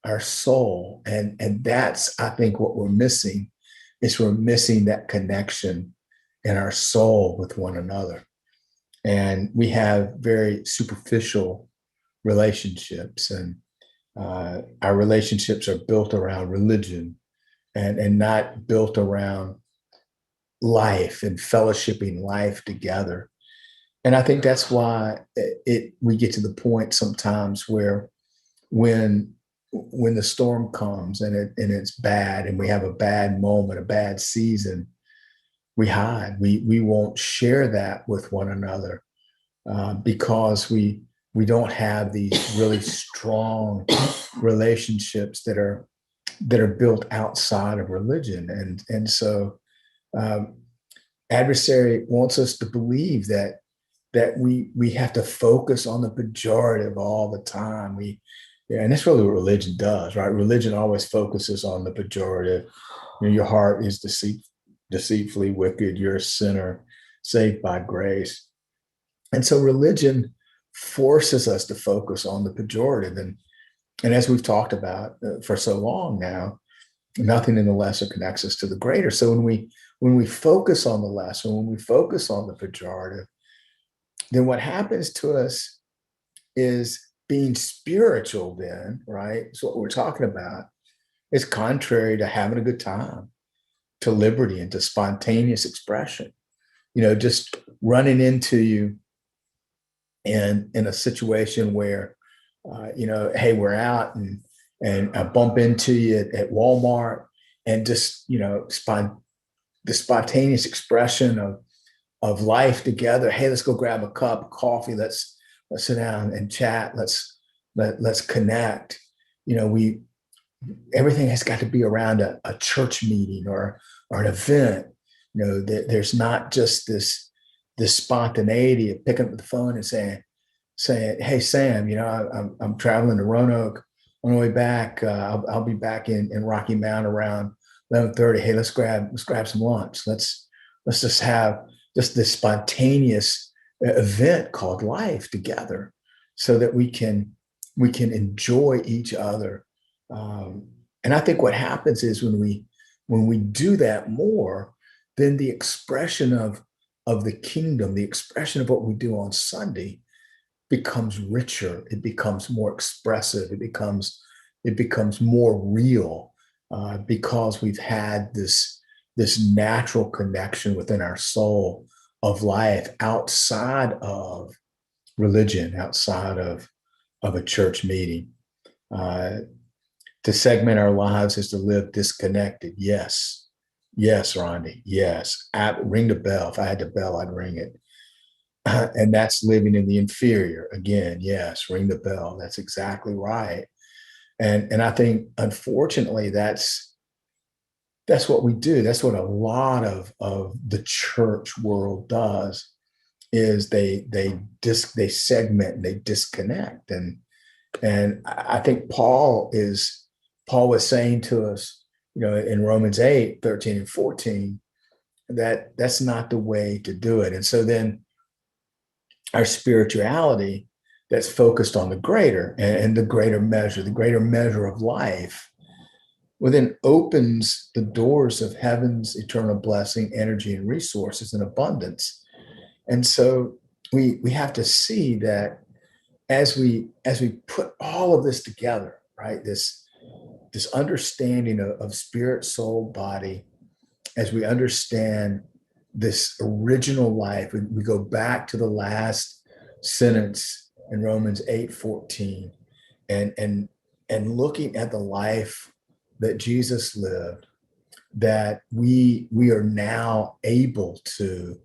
our soul. And that's, I think, what we're missing is we're missing that connection in our soul with one another. And we have very superficial relationships, and our relationships are built around religion and not built around life and fellowshipping life together. And I think that's why we get to the point sometimes where when the storm comes and it's bad and we have a bad moment, a bad season, we hide. We won't share that with one another because we don't have these really strong relationships that are built outside of religion. And so adversary wants us to believe that we have to focus on the pejorative all the time. And that's really what religion does, right? Religion always focuses on the pejorative. Your heart is deceitfully wicked. You're a sinner saved by grace. And so religion forces us to focus on the pejorative. And as we've talked about for so long now, nothing in the lesser connects us to the greater. So when we focus on the lesser, when we focus on the pejorative, then what happens to us is being spiritual then, right? So what we're talking about is contrary to having a good time, to liberty and to spontaneous expression. Just running into you in a situation where, hey, we're out and I bump into you at Walmart, and just, the spontaneous expression of life together. Hey, let's go grab a cup of coffee. Let's sit down and chat. Let's connect. Everything has got to be around a church meeting or an event. There's not just this spontaneity of picking up the phone and saying, "Hey, Sam, I'm traveling to Roanoke on the way back. I'll be back in Rocky Mount around 11:30. Hey, let's grab some lunch. Let's just have just this spontaneous event called life together, so that we can enjoy each other." And I think what happens is when we do that more, then the expression of the kingdom, the expression of what we do on Sunday, becomes richer. It becomes more expressive. It becomes more real, because we've had this natural connection within our soul of life outside of religion, outside of a church meeting. To segment our lives is to live disconnected. Yes, Rondi. Yes, ring the bell. If I had the bell, I'd ring it. And that's living in the inferior. Again, yes, ring the bell. That's exactly right. And I think, unfortunately, that's what we do. That's what a lot of the church world does, is they segment and they disconnect. And I think Paul was saying to us, in Romans 8, 13 and 14, that that's not the way to do it. And so then our spirituality that's focused on the greater and the greater measure of life, well, then opens the doors of heaven's eternal blessing, energy, and resources in abundance. And so we have to see that as we put all of this together, right? This understanding of spirit, soul, body, as we understand this original life, we go back to the last sentence in Romans 8:14, and and looking at the life that Jesus lived, that we are now able to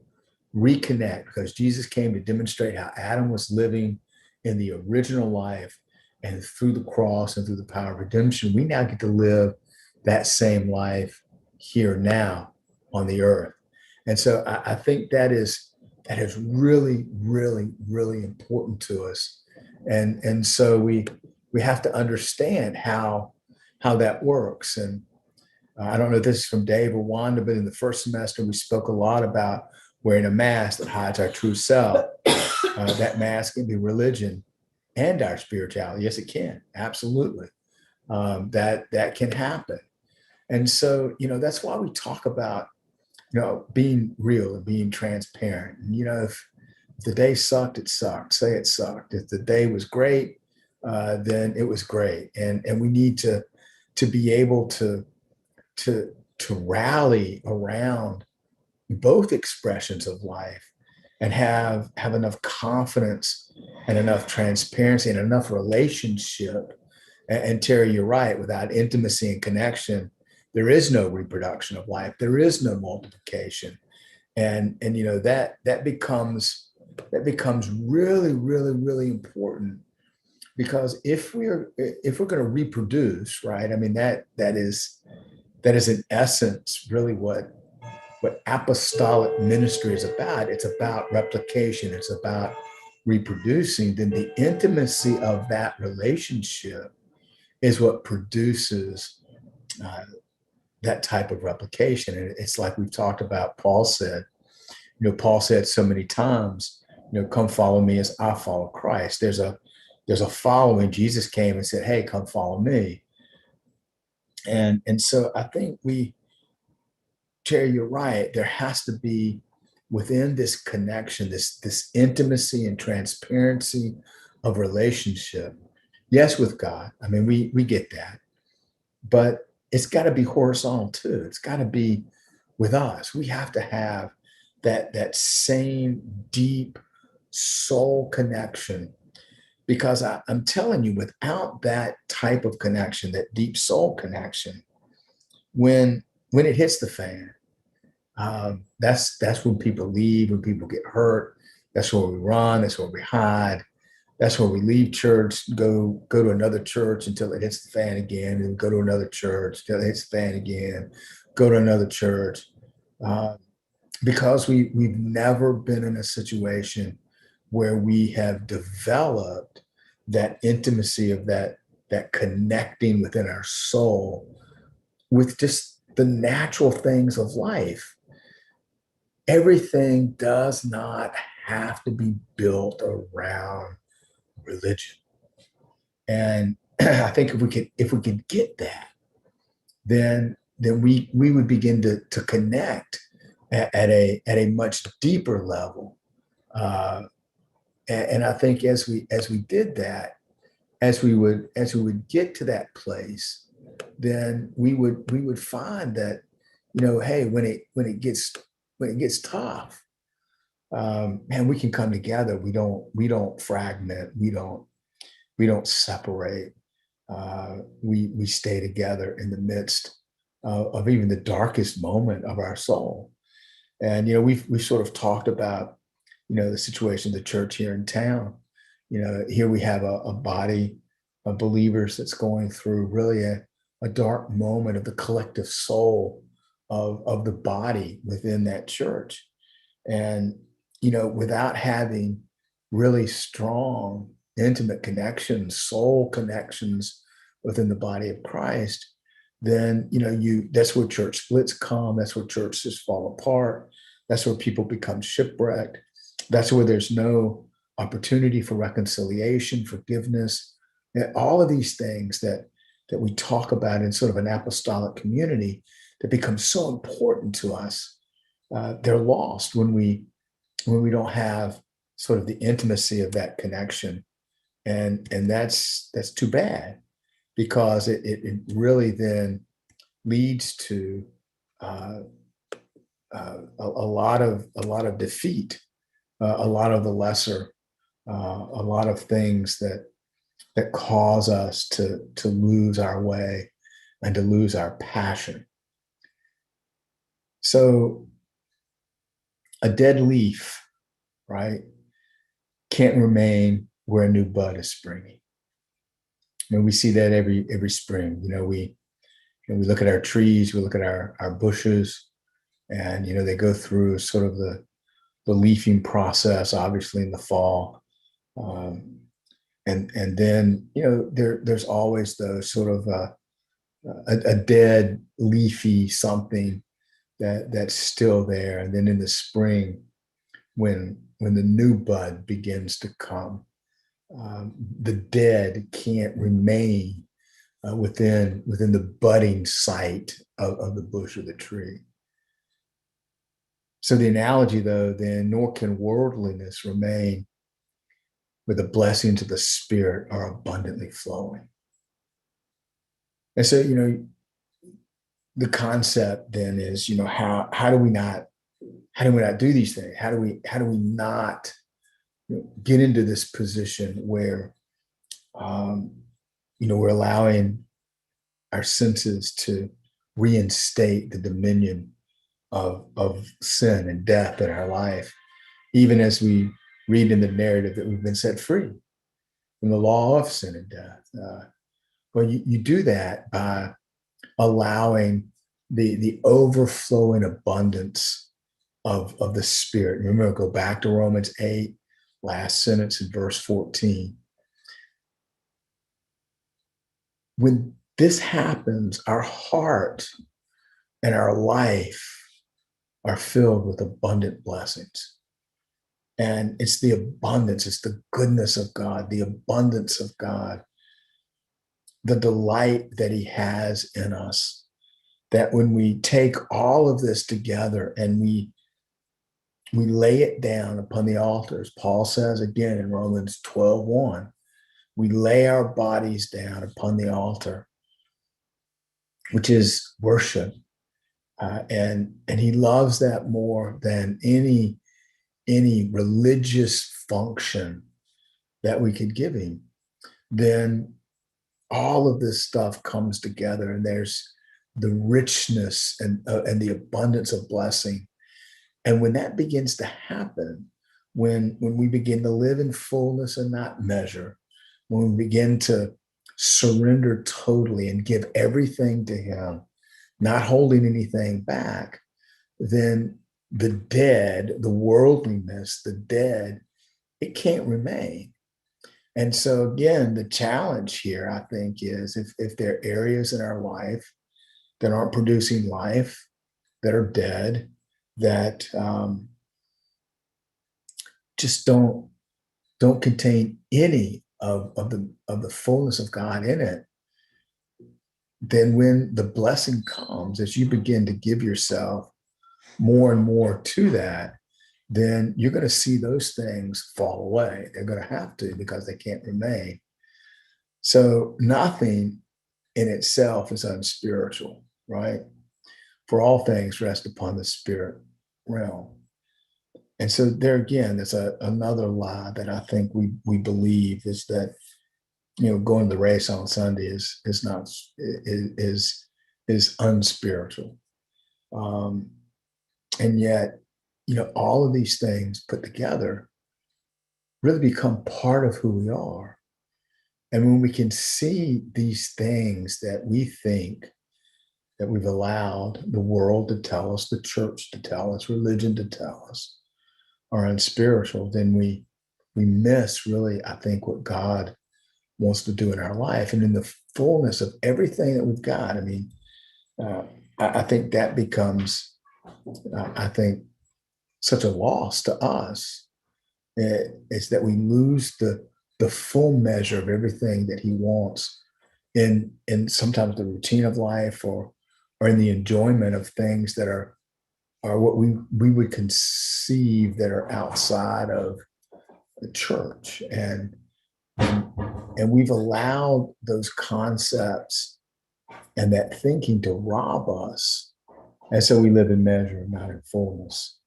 reconnect, because Jesus came to demonstrate how Adam was living in the original life, and through the cross and through the power of redemption, we now get to live that same life here now on the earth. And so I think that is really, really, really important to us. And so we have to understand how that works. And I don't know if this is from Dave or Wanda, but in the first semester, we spoke a lot about wearing a mask that hides our true self. That mask can be religion and our spirituality. Yes, it can. Absolutely. That can happen. And so, that's why we talk about, being real and being transparent. And, if the day sucked, it sucked. Say it sucked. If the day was great, then it was great. And we need to be able to rally around both expressions of life and have enough confidence and enough transparency and enough relationship. And Terry, you're right. Without intimacy and connection, there is no reproduction of life. There is no multiplication. And that becomes really, really, really important, because if we're going to reproduce, right? I mean, that is in essence really what apostolic ministry is about. It's about replication. It's about reproducing. Then the intimacy of that relationship is what produces that type of replication. And it's like we've talked about. Paul said so many times, come follow me as I follow Christ. There's a following. Jesus came and said, hey, come follow me. And so I think Terry, you're right. There has to be, within this connection, this intimacy and transparency of relationship. Yes, with God. I mean, we get that, but it's got to be horizontal too. It's got to be with us. We have to have that same deep soul connection, because I'm telling you, without that type of connection, that deep soul connection, when it hits the fan, that's when people leave, when people get hurt. That's where we run. That's where we hide. That's where we leave church, go to another church until it hits the fan again, and go to another church until it hits the fan again, go to another church, because we've never been in a situation where we have developed that intimacy of that connecting within our soul with just the natural things of life. Everything does not have to be built around religion. And I think if we could get that, then we would begin to connect at a much deeper level. And I think as we did that, as we would get to that place, then we would find that, hey, when it gets tough, man, we can come together. We don't fragment. We don't separate. We stay together in the midst of even the darkest moment of our soul. And we've sort of talked about the situation of the church here in town. Here we have a body of believers that's going through really a dark moment of the collective soul of the body within that church. And without having really strong, intimate connections, soul connections within the body of Christ, then that's where church splits come. That's where churches fall apart. That's where people become shipwrecked. That's where there's no opportunity for reconciliation, forgiveness, and all of these things that we talk about in sort of an apostolic community that become so important to us. They're lost when we don't have sort of the intimacy of that connection, and that's too bad, because it really then leads to a lot of defeat, a lot of the lesser, a lot of things that that cause us to lose our way and to lose our passion. So a dead leaf, right, can't remain where a new bud is springing. I mean, we see that every spring. We look at our trees, we look at our bushes, and they go through sort of the leafing process, obviously in the fall, and then there's always those sort of a dead leafy something that's still there, and then in the spring, when the new bud begins to come, the dead can't remain within the budding site of the bush or the tree. So the analogy, though, then, nor can worldliness remain where the blessings of the Spirit are abundantly flowing. And so, the concept then is, how do we not do these things? How do we not get into this position where, we're allowing our senses to reinstate the dominion of sin and death in our life, even as we read in the narrative that we've been set free from the law of sin and death. Well, you do that by allowing the overflowing abundance of the Spirit. Remember, go back to Romans 8, last sentence in verse 14. When this happens, our heart and our life are filled with abundant blessings. And it's the abundance, it's the goodness of God, the abundance of God, the delight that he has in us, that when we take all of this together and we lay it down upon the altars, Paul says again in Romans 12:1, we lay our bodies down upon the altar, which is worship. And he loves that more than any religious function that we could give him. Then all of this stuff comes together, and there's the richness and the abundance of blessing. And when that begins to happen, when we begin to live in fullness and not measure, when we begin to surrender totally and give everything to him, not holding anything back, then the dead, the worldliness, the dead, it can't remain. And so again, the challenge here, I think, is if there are areas in our life that aren't producing life, that are dead, that just don't contain any of the fullness of God in it, then when the blessing comes, as you begin to give yourself more and more to that, then you're going to see those things fall away. They're going to have to, because they can't remain. So nothing in itself is unspiritual, right? For all things rest upon the spirit realm. And so there again, there's another lie that I think we believe, is that going to the race on Sunday is unspiritual, and yet all of these things put together really become part of who we are. And when we can see these things that we think that we've allowed the world to tell us, the church to tell us, religion to tell us are unspiritual, then we miss really, I think, what God wants to do in our life. And in the fullness of everything that we've got, I mean, I think that becomes, I think, such a loss to us, is that we lose the full measure of everything that he wants in sometimes the routine of life, or in the enjoyment of things that are what we would conceive that are outside of the church. And we've allowed those concepts and that thinking to rob us. And so we live in measure, not in fullness.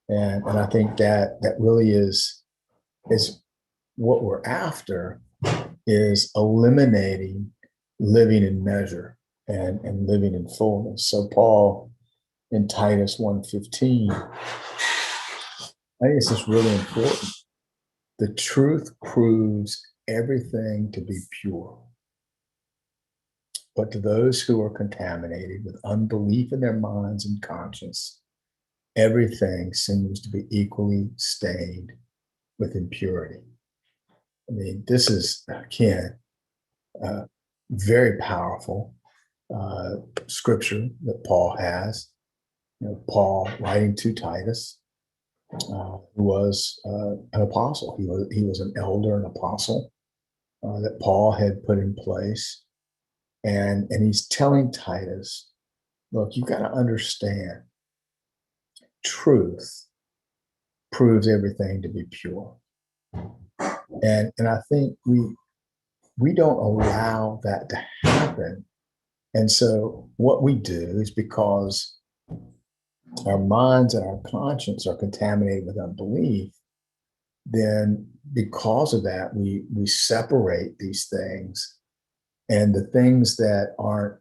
And I think that really is what we're after, is eliminating living in measure and living in fullness. So Paul in Titus 1:15, I think this is really important. The truth proves everything to be pure. But to those who are contaminated with unbelief in their minds and conscience, everything seems to be equally stained with impurity. I mean, this is, again, very powerful scripture that Paul has. Paul writing to Titus, who was an apostle. He was an elder, an apostle that Paul had put in place. And he's telling Titus, look, you got to understand, truth proves everything to be pure. And I think we don't allow that to happen. And so what we do is, because our minds and our conscience are contaminated with unbelief, then because of that, we separate these things, and the things that aren't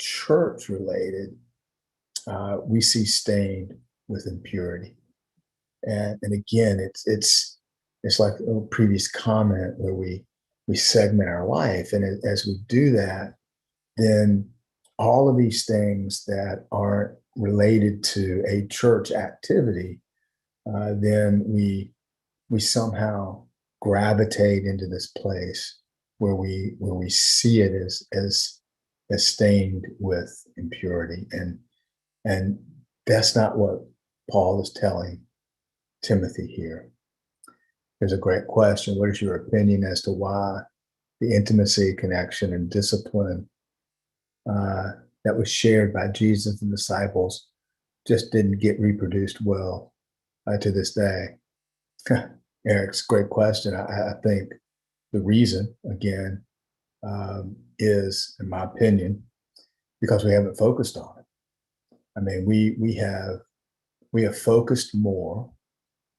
church related, we see stained with impurity. And again, it's like a previous comment where we segment our life, and as we do that, then all of these things that aren't related to a church activity, then we somehow gravitate into this place where we see it as stained with impurity, and that's not what Paul is telling Timothy here. There's a great question. What is your opinion as to why the intimacy, connection, and discipline that was shared by Jesus and disciples just didn't get reproduced well to this day? Eric's great question. I think the reason, again, is, in my opinion, because we haven't focused on it. I mean, we have focused more,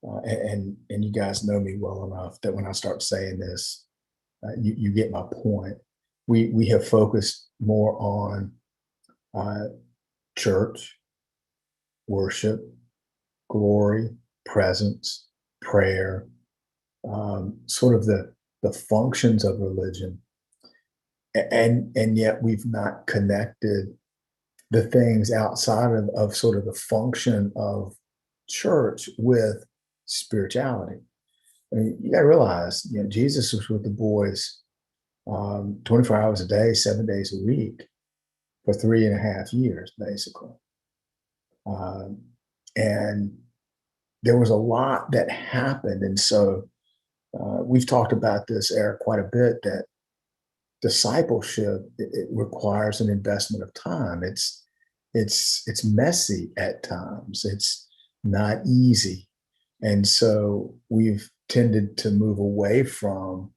and you guys know me well enough that when I start saying this, you get my point. We have focused more on church, worship, glory, presence, prayer, sort of the functions of religion, and yet we've not connected the things outside of sort of the function of church with spirituality. I mean, you got to realize, Jesus was with the boys 24 hours a day, 7 days a week for 3.5 years, basically. And there was a lot that happened. And so we've talked about this, Eric, quite a bit, that discipleship, it requires an investment of time. It's messy at times. It's not easy. And so we've tended to move away from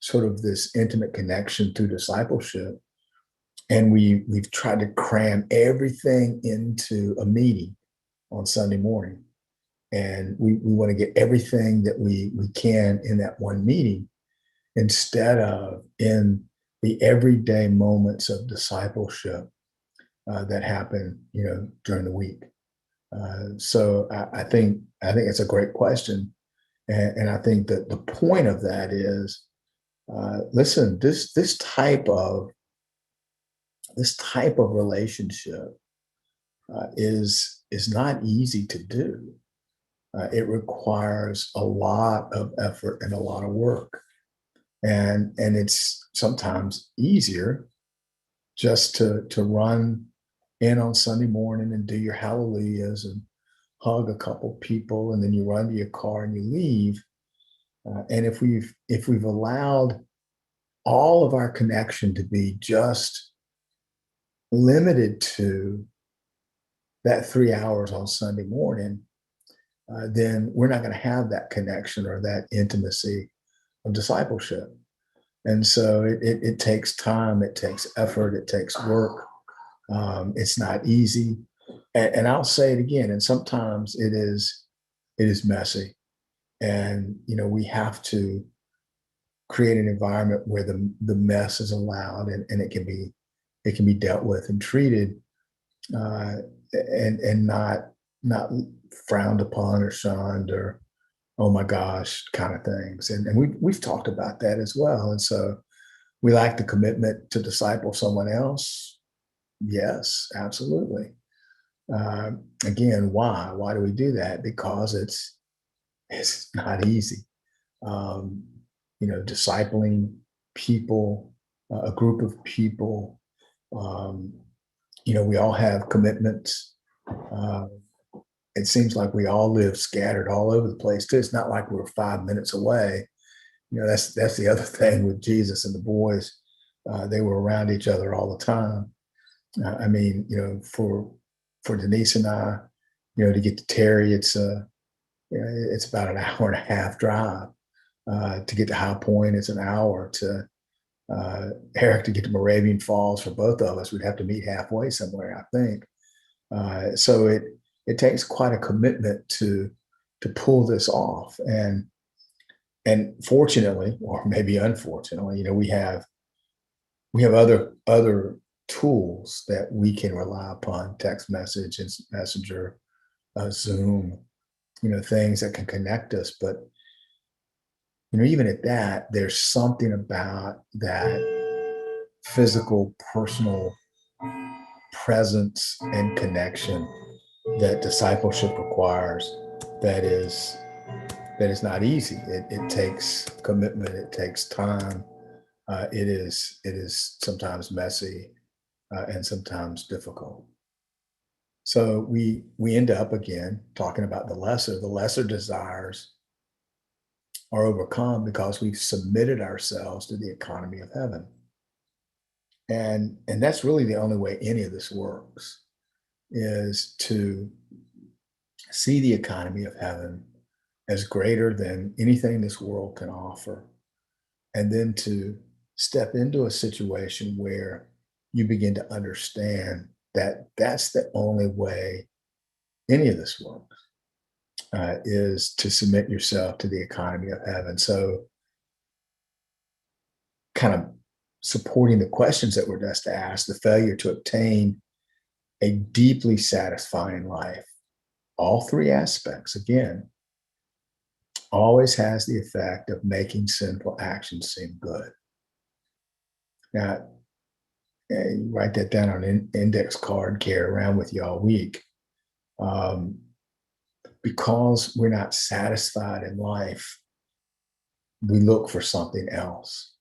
sort of this intimate connection through discipleship. And we've tried to cram everything into a meeting on Sunday morning. And we want to get everything that we can in that one meeting, instead of in the everyday moments of discipleship that happen, during the week. So I think it's a great question, and I think that the point of that is, listen, this type of relationship is not easy to do. It requires a lot of effort and a lot of work, and it's sometimes easier just to run in on Sunday morning and do your hallelujahs and hug a couple people, and then you run to your car and you leave. And if we've allowed all of our connection to be just limited to that 3 hours on Sunday morning, then we're not going to have that connection or that intimacy of discipleship. And so it takes time, it takes effort, it takes work. It's not easy. And I'll say it again, and sometimes it is messy. And, we have to create an environment where the mess is allowed and it can be dealt with and treated and not frowned upon or shunned or oh my gosh kind of things. And we've talked about that as well. And so we lack the commitment to disciple someone else. Yes, absolutely. Again, why? Why do we do that? Because it's not easy. Discipling people, a group of people. We all have commitments. It seems like we all live scattered all over the place too. It's not like we're 5 minutes away. That's the other thing with Jesus and the boys. They were around each other all the time. For Denise and I, to get to Terry, it's about an hour and a half drive. To get to High Point, it's an hour. To Eric to get to Moravian Falls, for both of us, we'd have to meet halfway somewhere, I think. So it takes quite a commitment to pull this off. And fortunately, or maybe unfortunately, we have other tools that we can rely upon: text message, instant messenger, Zoom, things that can connect us. But even at that, there's something about that physical, personal presence and connection that discipleship requires that is not easy. It takes commitment. It takes time. It is sometimes messy and sometimes difficult. So we end up again talking about the lesser. The lesser desires are overcome because we've submitted ourselves to the economy of heaven. And that's really the only way any of this works, is to see the economy of heaven as greater than anything this world can offer. And then to step into a situation where you begin to understand that that's the only way any of this works, is to submit yourself to the economy of heaven. So kind of supporting the questions that were just asked, the failure to obtain a deeply satisfying life, all three aspects, again, always has the effect of making sinful actions seem good. Now, you write that down on an index card, carry around with you all week. Because we're not satisfied in life, we look for something else.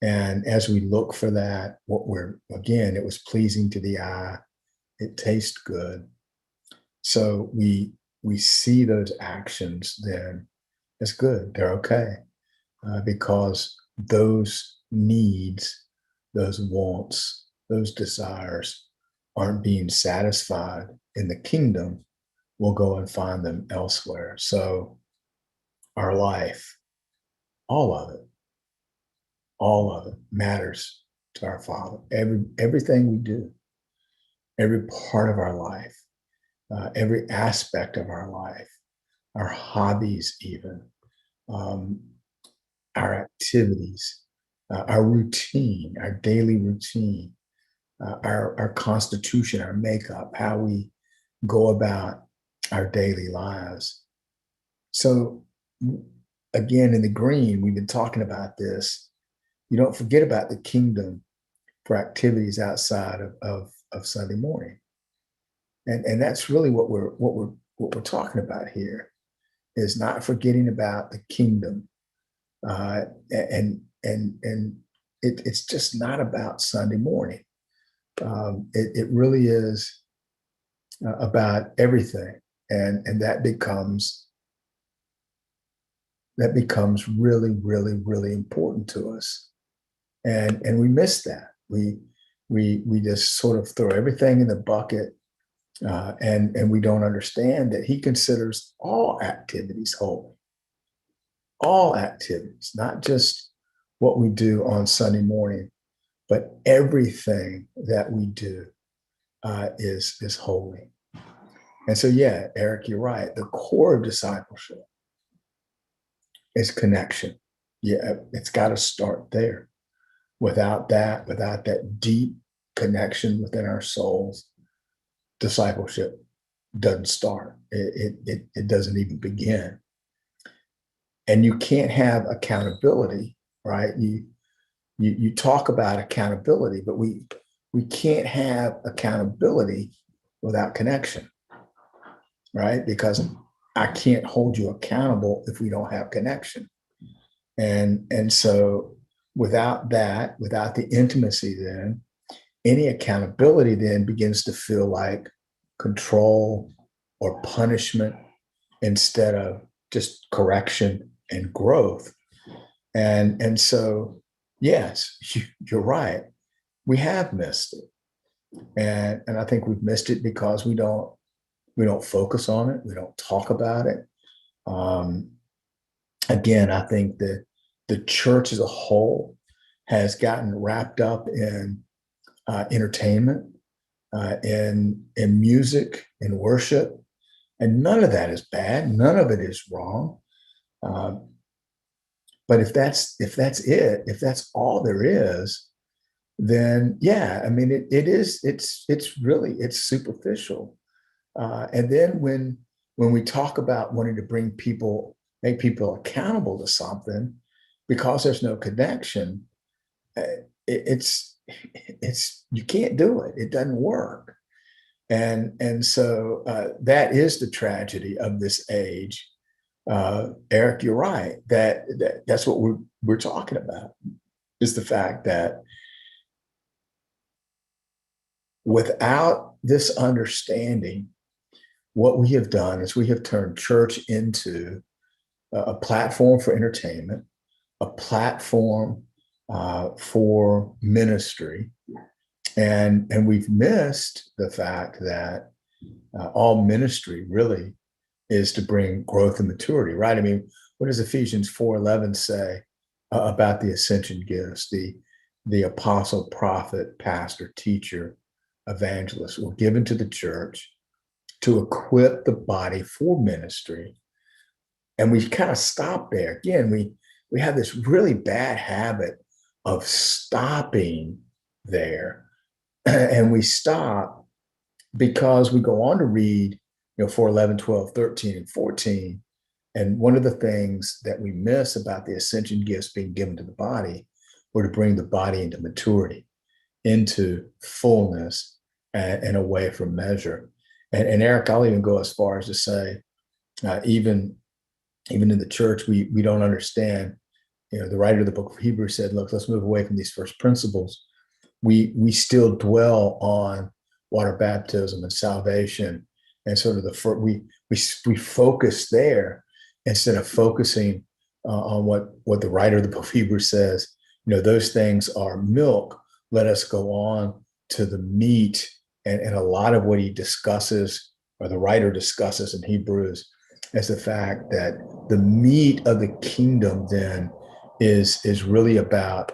And as we look for that, it was pleasing to the eye, it tastes good. So we see those actions then as good. They're okay, because those needs, those wants, those desires aren't being satisfied in the kingdom. We'll go and find them elsewhere. So our life, all of it matters to our Father. Everything we do, every part of our life, every aspect of our life, our hobbies even, our activities, our routine, our daily routine, our constitution, our makeup, how we go about our daily lives. So again, in the green, we've been talking about this. You don't forget about the kingdom for activities outside of Sunday morning. And that's really what we're talking about here, is not forgetting about the kingdom. And it's just not about Sunday morning. It really is about everything. And that becomes really, really, really important to us. And we miss that. We just sort of throw everything in the bucket, and we don't understand that he considers all activities holy. All activities, not just what we do on Sunday morning, but everything that we do is holy. And so, yeah, Eric, you're right. The core of discipleship is connection. yeah, it's got to start there. Without that deep connection within our souls, discipleship doesn't start. It doesn't even begin. And you can't have accountability, right? You talk about accountability, but we can't have accountability without connection, right? Because I can't hold you accountable if we don't have connection. And so without that, without the intimacy, then any accountability then begins to feel like control or punishment instead of just correction and growth. And so, yes, you're right. We have missed it. And I think we've missed it because we don't focus on it. We don't talk about it. Um, Again, I think that the church as a whole has gotten wrapped up in entertainment, in music, in worship, and none of that is bad. None of it is wrong. Um, but if that's it, if that's all there is, then yeah, I mean it's really it's superficial. And then when we talk about wanting to make people accountable to something, because there's no connection, it's you can't do it. It doesn't work. And so that is the tragedy of this age. Eric, you're right. That's what we're talking about, is the fact that without this understanding, what we have done is we have turned church into a platform for entertainment, a platform for ministry, and we've missed the fact that all ministry really is to bring growth and maturity, right? I mean, what does Ephesians 4:11 say about the ascension gifts? The apostle, prophet, pastor, teacher, evangelist were given to the church to equip the body for ministry. And we kind of stop there. Again, we have this really bad habit of stopping there. And we stop because we go on to read, 4:11, 12, 13, and 14. And one of the things that we miss about the ascension gifts being given to the body were to bring the body into maturity, into fullness, and away from measure. And Eric, I'll even go as far as to say, even in the church, we don't understand. The writer of the book of Hebrews said, "Look, let's move away from these first principles." We still dwell on water baptism and salvation, and sort of we focus there instead of focusing on what the writer of the book of Hebrews says. Those things are milk. Let us go on to the meat, and a lot of what he discusses, or the writer discusses in Hebrews, is the fact that the meat of the kingdom then is really about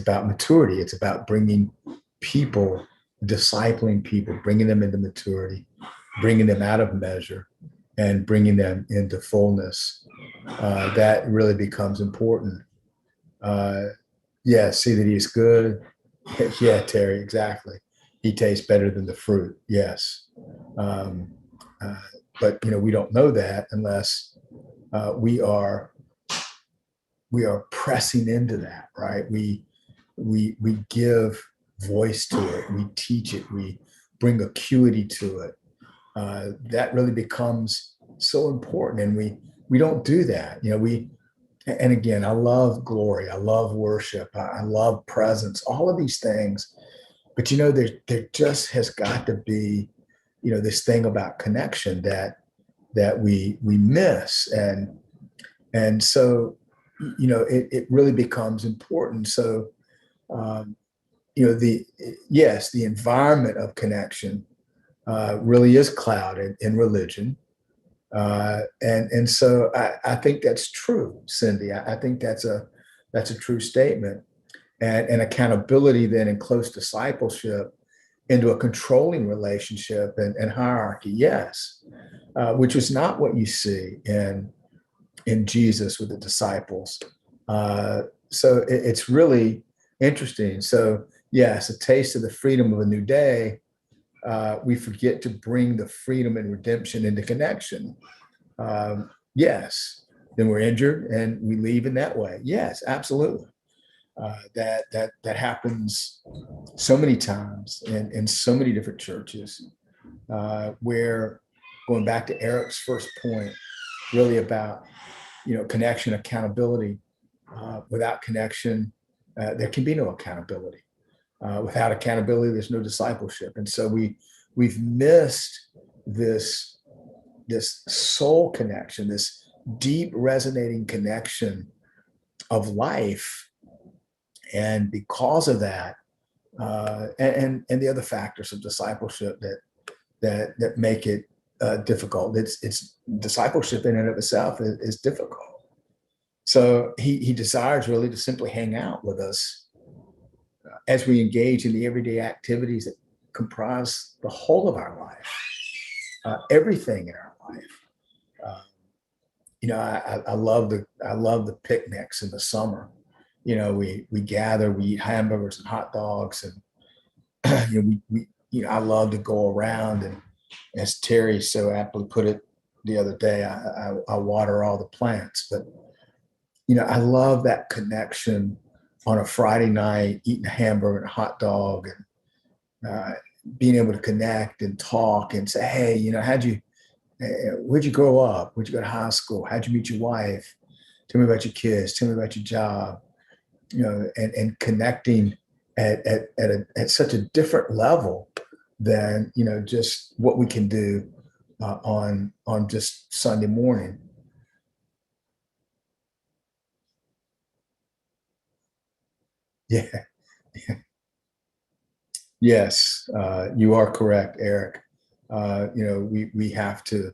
maturity. It's about bringing people, discipling people, bringing them into maturity, bringing them out of measure, and bringing them into fullness. That really becomes important. Yeah, see that he's good. Yeah, Terry, exactly. He tastes better than the fruit. Yes. Um, but we don't know that unless we are pressing into that, right? We give voice to it. We teach it. We bring acuity to it. That really becomes so important, and we don't do that. And again, I love glory. I love worship. I love presence. All of these things, but there just has got to be, this thing about connection that we miss, and so it really becomes important. So the environment of connection really is clouded in religion, and so I think that's true, Cindy. I think that's a true statement, and accountability then in close discipleship into a controlling relationship and hierarchy, yes, which is not what you see in Jesus with the disciples. So it's really interesting. So yes, a taste of the freedom of a new day. We forget to bring the freedom and redemption into connection. Yes, then we're injured and we leave in that way. Yes, absolutely. That happens so many times in so many different churches, where going back to Eric's first point, really about connection, accountability. Without connection, there can be no accountability. Without accountability, there's no discipleship, and so we've missed this soul connection, this deep resonating connection of life. And because of that, and the other factors of discipleship that make it difficult, it's discipleship in and of itself is difficult. So he desires really to simply hang out with us as we engage in the everyday activities that comprise the whole of our life, everything in our life. I love the picnics in the summer. We gather, we eat hamburgers and hot dogs, and I love to go around, and as Terry so aptly put it the other day, I water all the plants. But I love that connection on a Friday night, eating a hamburger and a hot dog, and being able to connect and talk and say, hey, where'd you grow up? Where'd you go to high school? How'd you meet your wife? Tell me about your kids. Tell me about your job. And connecting at such a different level than just what we can do on just Sunday morning. Yeah. Yes, you are correct, Eric. We have to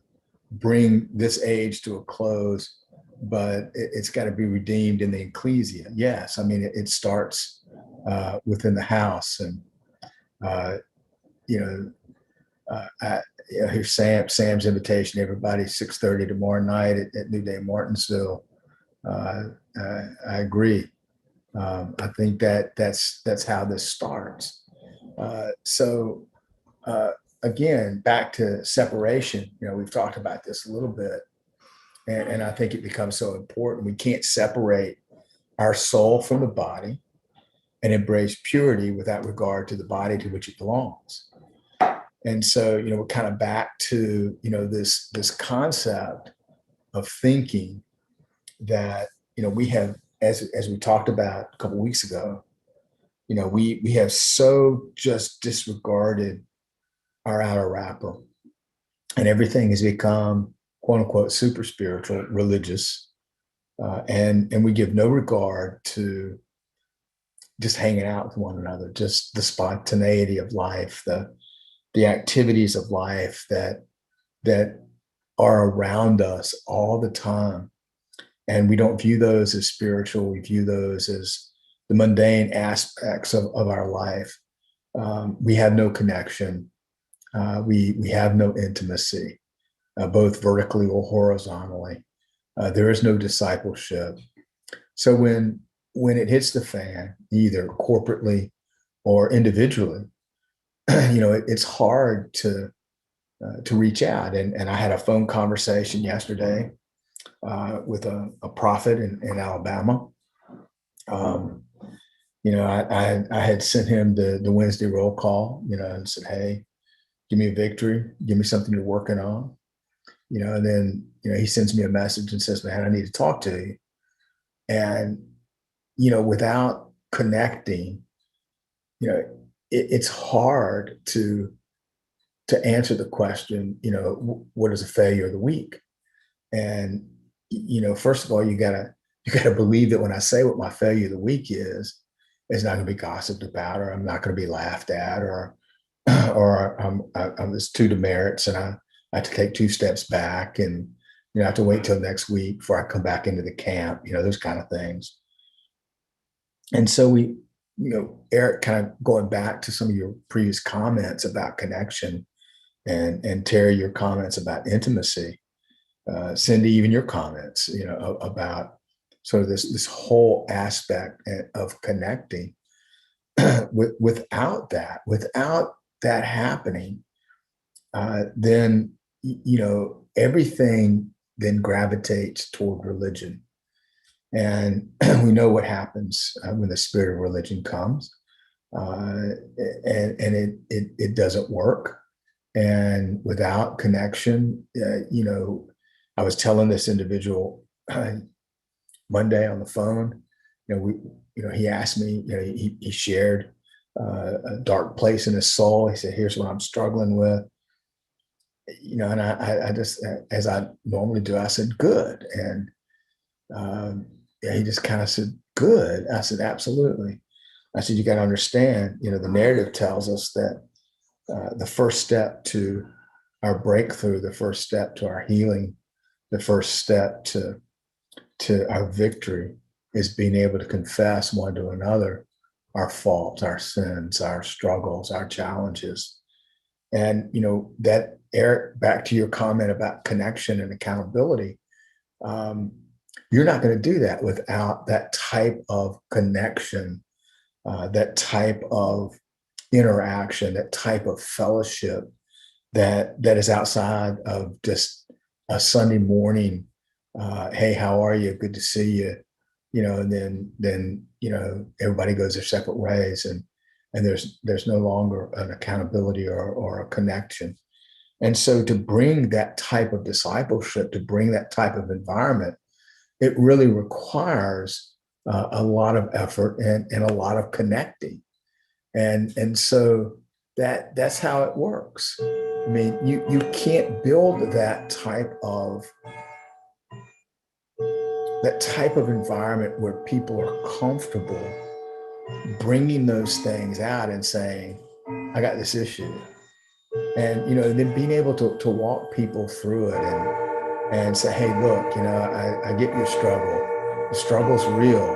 bring this age to a close, but it's got to be redeemed in the ecclesia. Yes, I mean it starts within the house, and here's Sam's invitation. Everybody, 6:30 tomorrow night at New Day Martinsville. I agree. I think that's how this starts. So again, back to separation. We've talked about this a little bit, and I think it becomes so important. We can't separate our soul from the body and embrace purity without regard to the body to which it belongs. And so, we're kind of back to this concept of thinking that we have, as we talked about a couple of weeks ago, we have so just disregarded our outer wrapper, and everything has become quote unquote super spiritual, religious, and we give no regard to just hanging out with one another, just the spontaneity of life, the activities of life that are around us all the time. And we don't view those as spiritual. We view those as the mundane aspects of our life. We have no connection. We have no intimacy, both vertically or horizontally. There is no discipleship. So when it hits the fan, either corporately or individually, it's hard to reach out. And I had a phone conversation yesterday with a prophet in Alabama. I had sent him the Wednesday roll call, and said, hey, give me a victory, give me something you're working on, and then, he sends me a message and says, man, I need to talk to you. And, without connecting, it's hard to answer the question, what is a failure of the week? And, first of all, you gotta believe that when I say what my failure of the week is, it's not going to be gossiped about, or I'm not going to be laughed at, or there's two demerits, and I have to take two steps back, and I have to wait till next week before I come back into the camp, those kind of things. And so Eric, kind of going back to some of your previous comments about connection, and Terry, your comments about intimacy, Cindy, even your comments, about So this whole aspect of connecting, without that happening, then everything then gravitates toward religion. And we know what happens when the spirit of religion comes, and it doesn't work. And without connection, I was telling this individual Monday on the phone. He asked me. He shared a dark place in his soul. He said, "Here's what I'm struggling with." And I just, as I normally do, I said, "Good." And yeah, he just kind of said, "Good." I said, "Absolutely." I said, "You got to understand, the narrative tells us that the first step to our breakthrough, the first step to our healing, the first step to our victory is being able to confess one to another our faults, our sins, our struggles, our challenges." And, that, Eric, back to your comment about connection and accountability, you're not going to do that without that type of connection, that type of interaction, that type of fellowship that is outside of just a Sunday morning. Hey, how are you? Good to see you. And then everybody goes their separate ways, and there's no longer an accountability or a connection. And so to bring that type of discipleship, to bring that type of environment, it really requires a lot of effort and a lot of connecting. And so that's how it works. I mean, you can't build that type of environment where people are comfortable bringing those things out and saying, "I got this issue," and then being able to walk people through it and say, "Hey, look, I get your struggle. The struggle's real.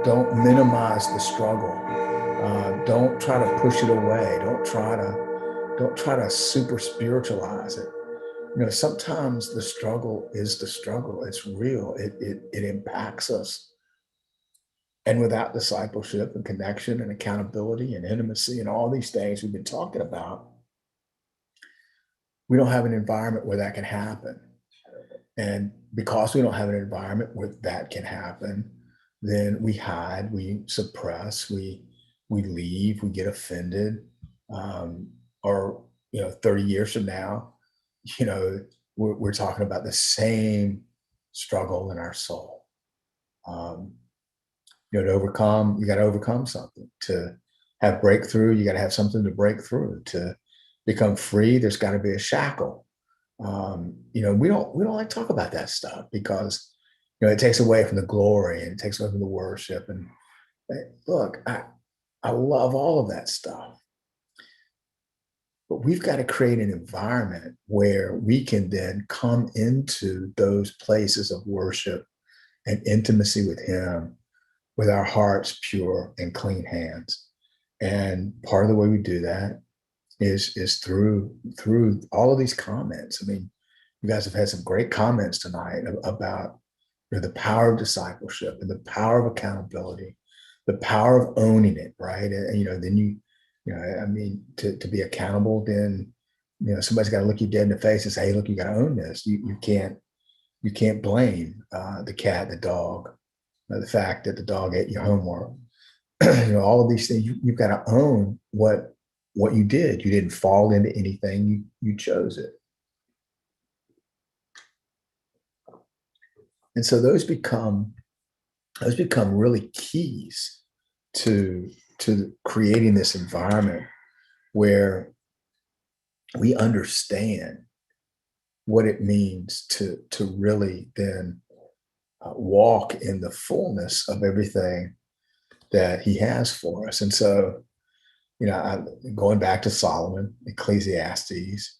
Don't minimize the struggle. Don't try to push it away. Don't try to super spiritualize it. Sometimes the struggle is the struggle. It's real. It impacts us. And without discipleship and connection and accountability and intimacy and all these things we've been talking about, we don't have an environment where that can happen. And because we don't have an environment where that can happen, then we hide, we suppress, we leave, we get offended, or 30 years from now, we're talking about the same struggle in our soul. To overcome, you got to overcome something. To have breakthrough, you got to have something to break through. To become free, there's got to be a shackle. We don't like to talk about that stuff because it takes away from the glory and it takes away from the worship. And look, I love all of that stuff, but we've got to create an environment where we can then come into those places of worship and intimacy with Him with our hearts pure and clean hands. And part of the way we do that is through all of these comments. I mean, you guys have had some great comments tonight about the power of discipleship and the power of accountability, the power of owning it, right? And then I mean, to be accountable, then somebody's got to look you dead in the face and say, "Hey, look, you got to own this. You can't blame the cat, the dog, the fact that the dog ate your homework." All of these things, you've got to own what you did. You didn't fall into anything. You chose it. And so those become really keys to creating this environment where we understand what it means to really then walk in the fullness of everything that He has for us. And so, going back to Solomon, Ecclesiastes,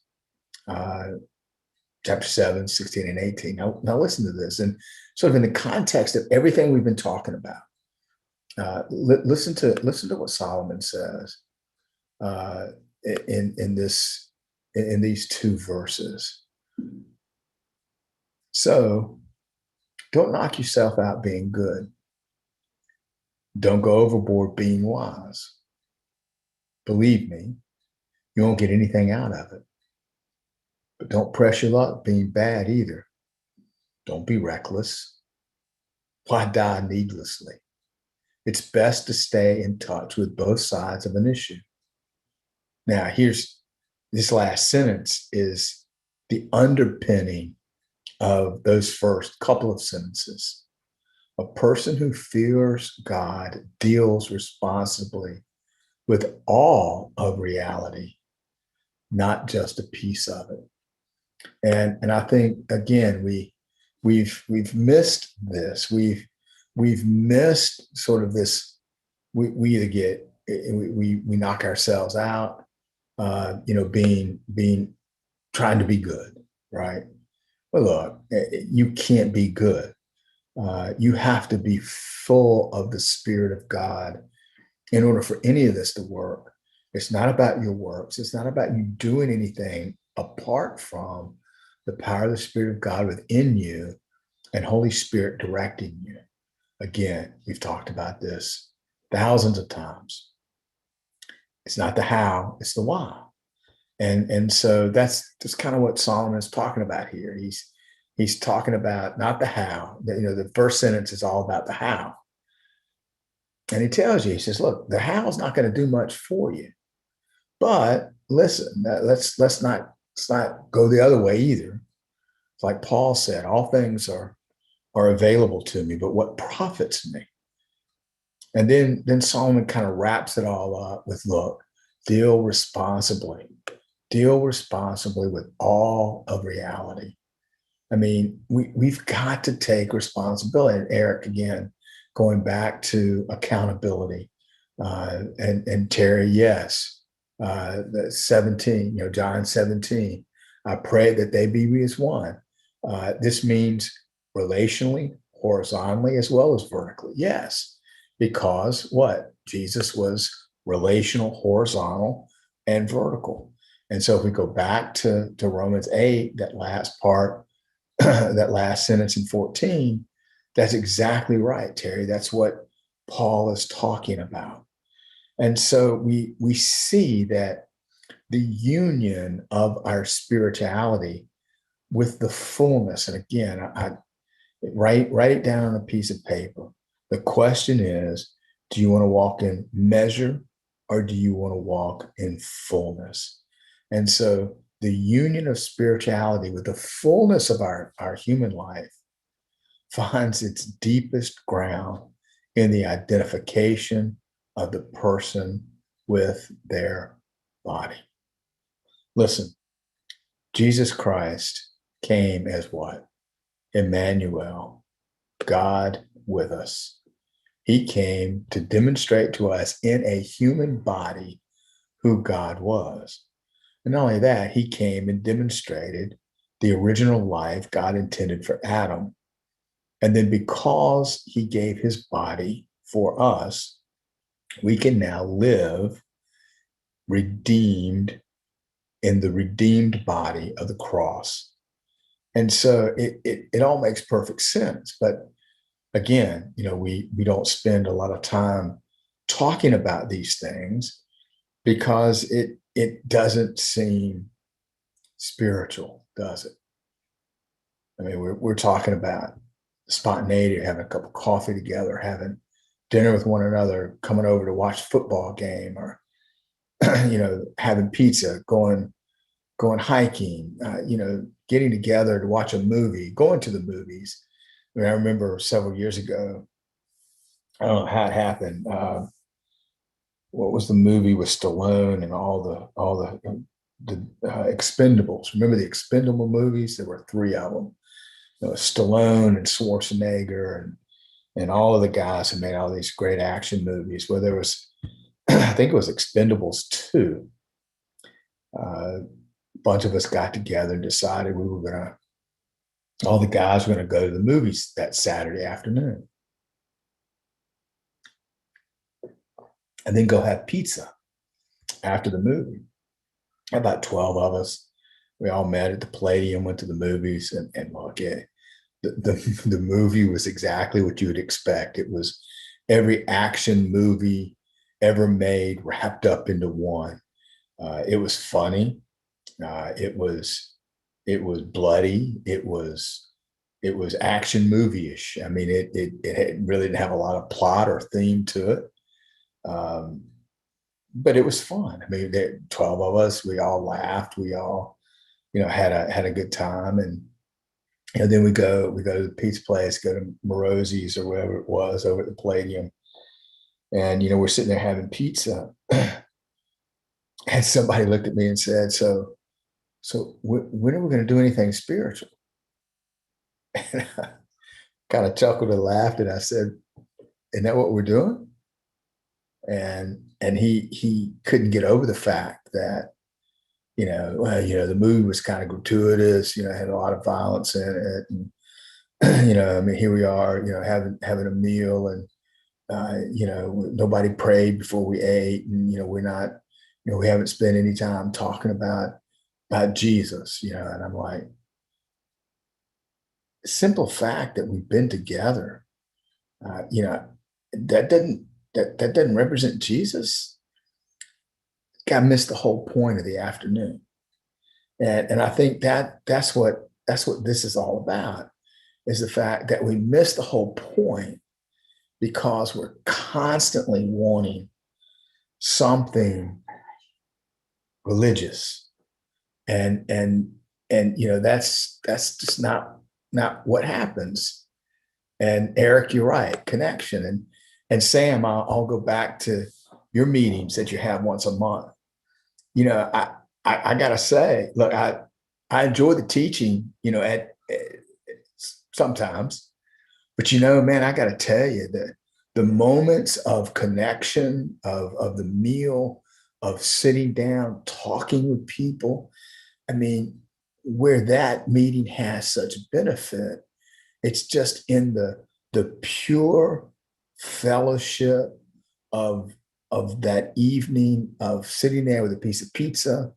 chapter 7, 16 and 18. Now listen to this. And sort of in the context of everything we've been talking about, listen to what Solomon says in these two verses. "So Don't knock yourself out being good. Don't go overboard being wise. Believe me, you won't get anything out of it. But don't press your luck being bad either. Don't be reckless. Why die needlessly? It's best to stay in touch with both sides of an issue. Now, here's this last sentence is the underpinning of those first couple of sentences. A person who fears God deals responsibly with all of reality, not just a piece of it. And I think again we've missed this. We've missed sort of this. We either get we knock ourselves out, being trying to be good, right? Well, look, you can't be good. You have to be full of the Spirit of God in order for any of this to work. It's not about your works. It's not about you doing anything apart from the power of the Spirit of God within you and Holy Spirit directing you. Again, we've talked about this thousands of times. It's not the how, it's the why. And so that's just kind of what Solomon is talking about here. He's talking about not the how. The first sentence is all about the how. And he tells you, he says, look, the how is not going to do much for you. But listen, let's not go the other way either. It's like Paul said, all things are available to me, but what profits me? And then Solomon kind of wraps it all up with, look, deal responsibly with all of reality. I mean, we've got to take responsibility. And Eric, again, going back to accountability, and Terry, yes, the 17, John 17, I pray that they be as one. This means relationally, horizontally, as well as vertically. Yes, because what? Jesus was relational, horizontal, and vertical. And so if we go back to Romans 8, that last part, that last sentence in 14, that's exactly right, Terry. That's what Paul is talking about. And so we see that the union of our spirituality with the fullness, and again, I write it down on a piece of paper. The question is, do you want to walk in measure or do you want to walk in fullness? And so the union of spirituality with the fullness of our human life finds its deepest ground in the identification of the person with their body. Listen, Jesus Christ came as what? Emmanuel, God with us. He came to demonstrate to us in a human body who God was. And not only that, he came and demonstrated the original life God intended for Adam. And then because he gave his body for us, we can now live redeemed in the redeemed body of the cross. And so it all makes perfect sense. But again, we don't spend a lot of time talking about these things because it doesn't seem spiritual, does it? I mean, we're talking about spontaneity, having a cup of coffee together, having dinner with one another, coming over to watch a football game, or having pizza, going hiking, getting together to watch a movie, going to the movies. I mean, I remember several years ago, I don't know how it happened. What was the movie with Stallone and all the Expendables? Remember the Expendable movies? There were 3 of them. Stallone and Schwarzenegger and all of the guys who made all these great action movies. Well, there was, I think it was Expendables 2. A bunch of us got together and decided all the guys were going to go to the movies that Saturday afternoon. And then go have pizza after the movie. About 12 of us. We all met at the Palladium, went to the movies, and look, the movie was exactly what you would expect. It was every action movie ever made wrapped up into one. It was funny. It was bloody. It was action movie-ish. I mean, it really didn't have a lot of plot or theme to it. But it was fun. I mean, 12 of us, we all laughed. We all, had a good time. And then we go to the pizza place, go to Morosi's or whatever it was over at the Palladium. And, we're sitting there having pizza. And somebody looked at me and said, so when are we going to do anything spiritual? And I kind of chuckled and laughed. And I said, isn't that what we're doing? And he couldn't get over the fact that, the movie was kind of gratuitous, had a lot of violence in it. And, I mean, here we are, having a meal, and, nobody prayed before we ate. And, we're not, we haven't spent any time talking about Jesus, and I'm like, simple fact that we've been together, that doesn't represent Jesus. I missed the whole point of the afternoon. And I think that's what this is all about, is the fact that we miss the whole point because we're constantly wanting something religious. And that's just not what happens. And Eric, you're right, connection. And Sam, I'll go back to your meetings that you have once a month. I gotta say, look, I enjoy the teaching, at sometimes, but man, I gotta tell you that the moments of connection, of the meal, of sitting down, talking with people, I mean, where that meeting has such benefit, it's just in the pure fellowship of that evening, of sitting there with a piece of pizza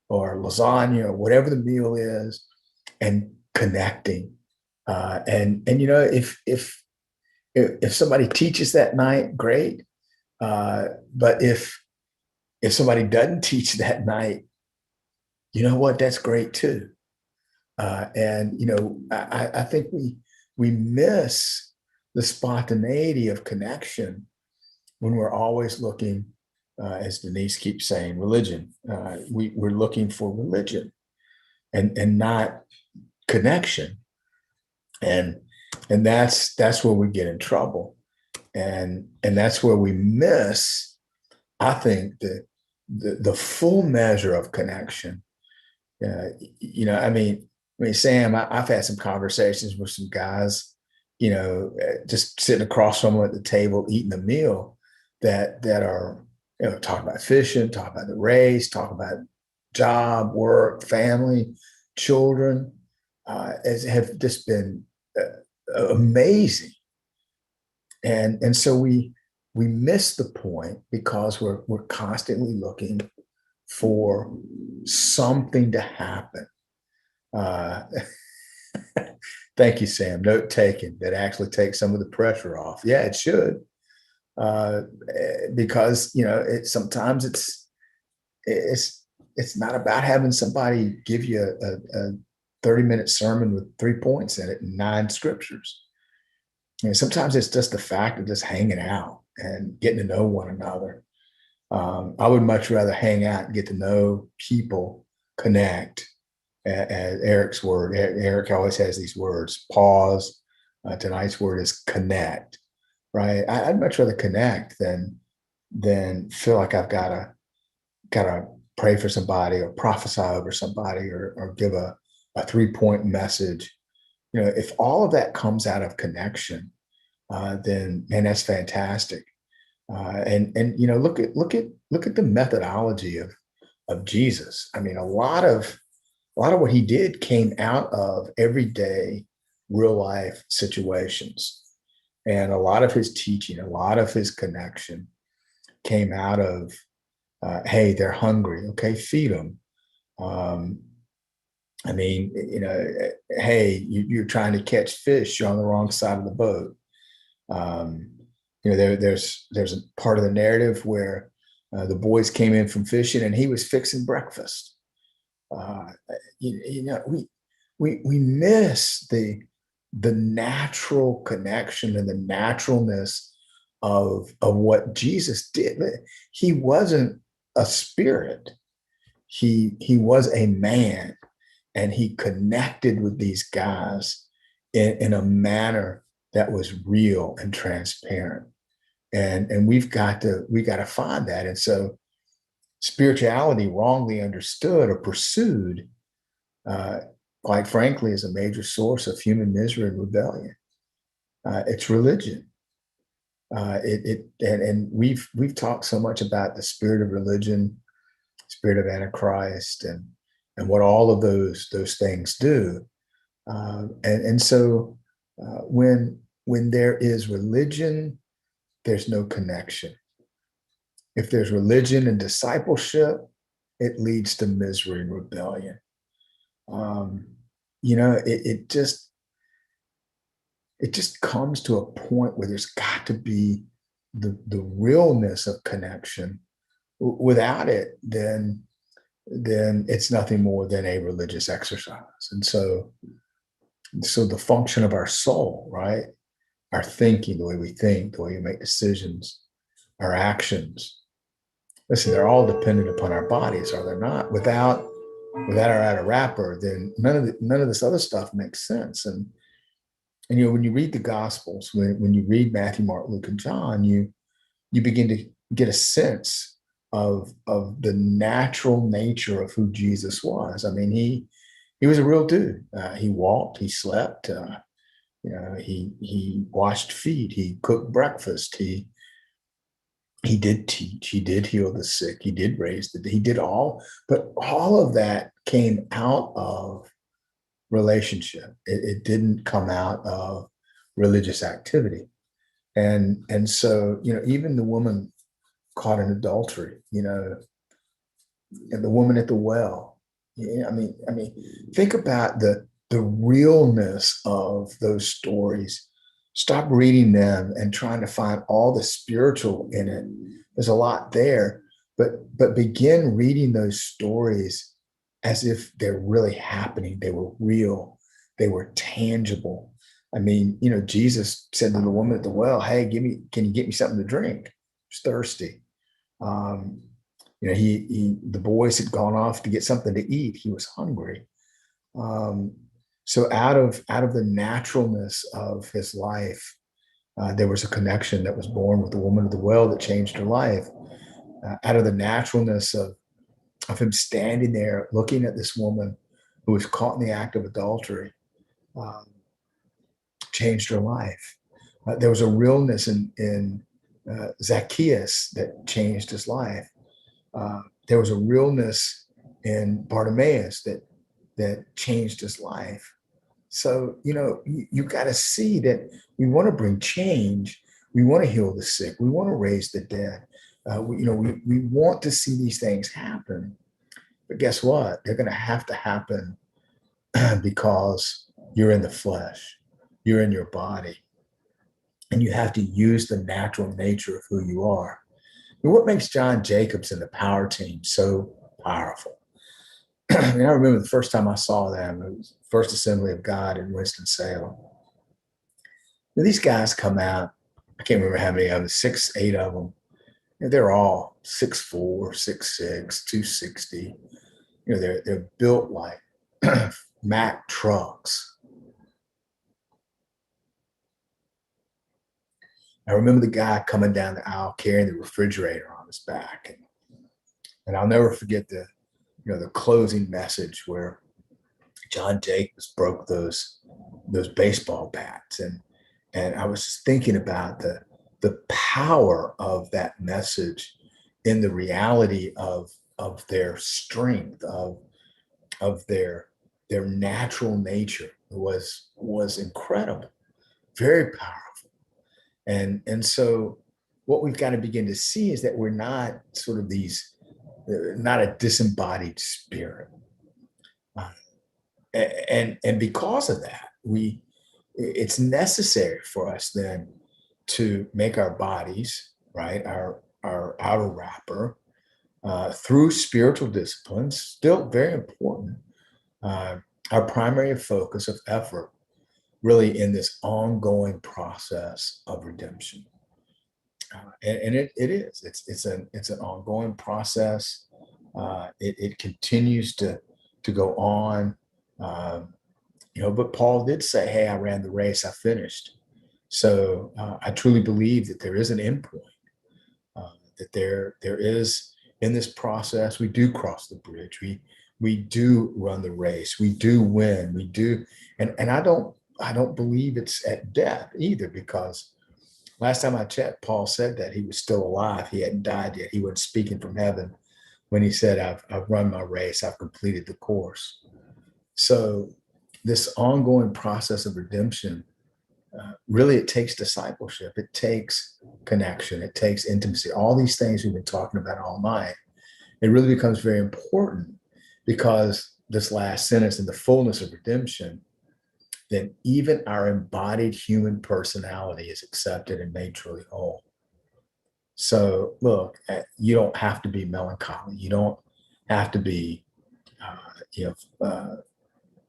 or lasagna or whatever the meal is, and connecting. And if somebody teaches that night, great. But if somebody doesn't teach that night, you know what? That's great too. And I think we miss the spontaneity of connection when we're always looking, as Denise keeps saying, religion. We're looking for religion and not connection. And that's where we get in trouble. And that's where we miss, I think, the full measure of connection. I mean, Sam, I've had some conversations with some guys, just sitting across from them at the table, eating a meal that are, talking about fishing, talking about the race, talking about job, work, family, children, as have just been amazing. And so we miss the point because we're constantly looking for something to happen. Thank you, Sam. Note taken. That actually takes some of the pressure off. Yeah, it should, because sometimes it's not about having somebody give you a 30-minute sermon with 3 points in it and 9 scriptures. Sometimes it's just the fact of just hanging out and getting to know one another. I would much rather hang out and get to know people, connect. As Eric's word, Eric always has these words: pause. Tonight's word is connect. Right? I'd much rather connect than feel like I've gotta pray for somebody or prophesy over somebody or give a 3-point message. If all of that comes out of connection, then man, that's fantastic. And look at the methodology of Jesus. I mean, a lot of what he did came out of everyday real life situations, and a lot of his teaching, a lot of his connection came out of, hey, they're hungry, okay, feed them. I mean, hey, you're trying to catch fish, you're on the wrong side of the boat. Um, there's a part of the narrative where the boys came in from fishing and he was fixing breakfast. Uh, we miss the natural connection and the naturalness of what Jesus did. He wasn't a spirit. He was a man, and he connected with these guys in a manner that was real and transparent. And we got to find that. And so spirituality wrongly understood or pursued, uh, quite frankly, is a major source of human misery and rebellion. It's religion. And we've talked so much about the spirit of religion, spirit of Antichrist, and what all of those things do. And so when there is religion, there's no connection. If there's religion and discipleship, it leads to misery and rebellion. It just comes to a point where there's got to be the realness of connection. Without it, then it's nothing more than a religious exercise. And so the function of our soul, right? Our thinking, the way we think, the way we make decisions, our actions. Listen, they're all dependent upon our bodies, are they not? Without our outer wrapper, then none of this other stuff makes sense. And when you read the Gospels, when you read Matthew, Mark, Luke, and John, you begin to get a sense of the natural nature of who Jesus was. I mean, he was a real dude. He walked, he slept, he washed feet, he cooked breakfast, he did teach, he did heal the sick, he did he did all, but all of that came out of relationship. It didn't come out of religious activity. And so, even the woman caught in adultery, and the woman at the well. I mean, think about the realness of those stories. Stop reading them and trying to find all the spiritual in it. There's a lot there, but begin reading those stories as if they're really happening. They were real. They were tangible. I mean, Jesus said to the woman at the well, "Hey, can you get me something to drink? I was thirsty." The boys had gone off to get something to eat. He was hungry. So out of the naturalness of his life, there was a connection that was born with the woman at the well that changed her life. Out of the naturalness of him standing there looking at this woman who was caught in the act of adultery, changed her life. There was a realness in Zacchaeus that changed his life. There was a realness in Bartimaeus that changed his life. So, you got to see that we want to bring change. We want to heal the sick. We want to raise the dead. We want to see these things happen. But guess what? They're going to happen because you're in the flesh. You're in your body. And you have to use the natural nature of who you are. And what makes John Jacobs and the Power Team so powerful? I remember the first time I saw them, it was First Assembly of God in Winston-Salem. And these guys come out, I can't remember how many of them, 6, 8 of them. They're all 6'4", 6'6", 260. They're built like Mack trucks. I remember the guy coming down the aisle carrying the refrigerator on his back. And I'll never forget the closing message where John Jacobs broke those baseball bats. And I was just thinking about the power of that message in the reality of their strength, of their natural nature was incredible, very powerful. And so what we've got to begin to see is that we're not not a disembodied spirit. And because of that, it's necessary for us then to make our bodies, right, our outer wrapper, through spiritual disciplines, still very important, our primary focus of effort really in this ongoing process of redemption. And it is, it's an ongoing process. It continues to go on. But Paul did say, hey, I ran the race, I finished. So I truly believe that there is an endpoint, that there is, in this process, we do cross the bridge. We do run the race. We do win. We do. And I don't believe it's at death either, because last time I checked, Paul said that he was still alive. He hadn't died yet. He wasn't speaking from heaven when he said, I've run my race. I've completed the course. So this ongoing process of redemption, really, it takes discipleship. It takes connection. It takes intimacy. All these things we've been talking about all night. It really becomes very important, because this last sentence, in the fullness of redemption, then even our embodied human personality is accepted and made truly whole. So look, you don't have to be melancholy. You don't have to be,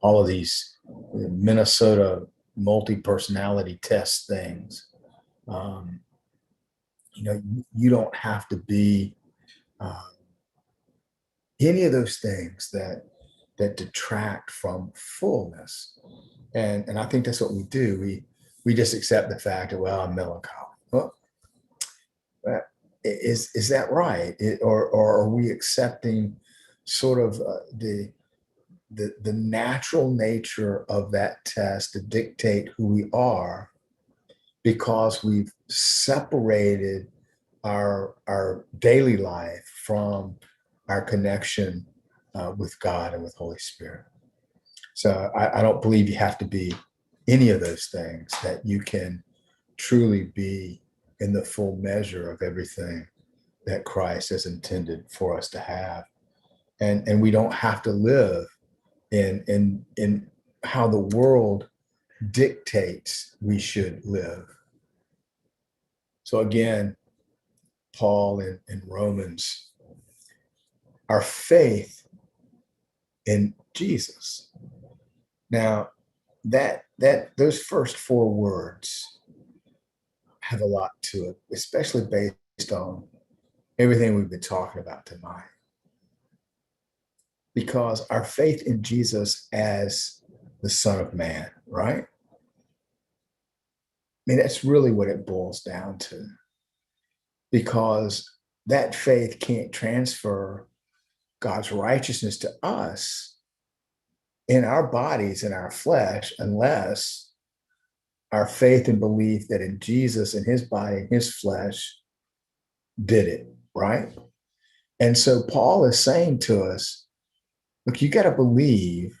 all of these Minnesota multi-personality test things. You don't have to be any of those things that detract from fullness. And I think that's what we do. We just accept the fact that, well, I'm melancholy. Well, is that right? Or are we accepting sort of the natural nature of that test to dictate who we are, because we've separated our daily life from our connection with God and with Holy Spirit? So I don't believe you have to be any of those things, that you can truly be in the full measure of everything that Christ has intended for us to have. And we don't have to live in how the world dictates we should live. So again, Paul in Romans, our faith in Jesus. Now, that those first four words have a lot to it, especially based on everything we've been talking about tonight. Because our faith in Jesus as the Son of Man, right? I mean, that's really what it boils down to. Because that faith can't transfer God's righteousness to us in our bodies, in our flesh, unless our faith and belief that in Jesus and his body and his flesh did it, right? And so Paul is saying to us, look, you got to believe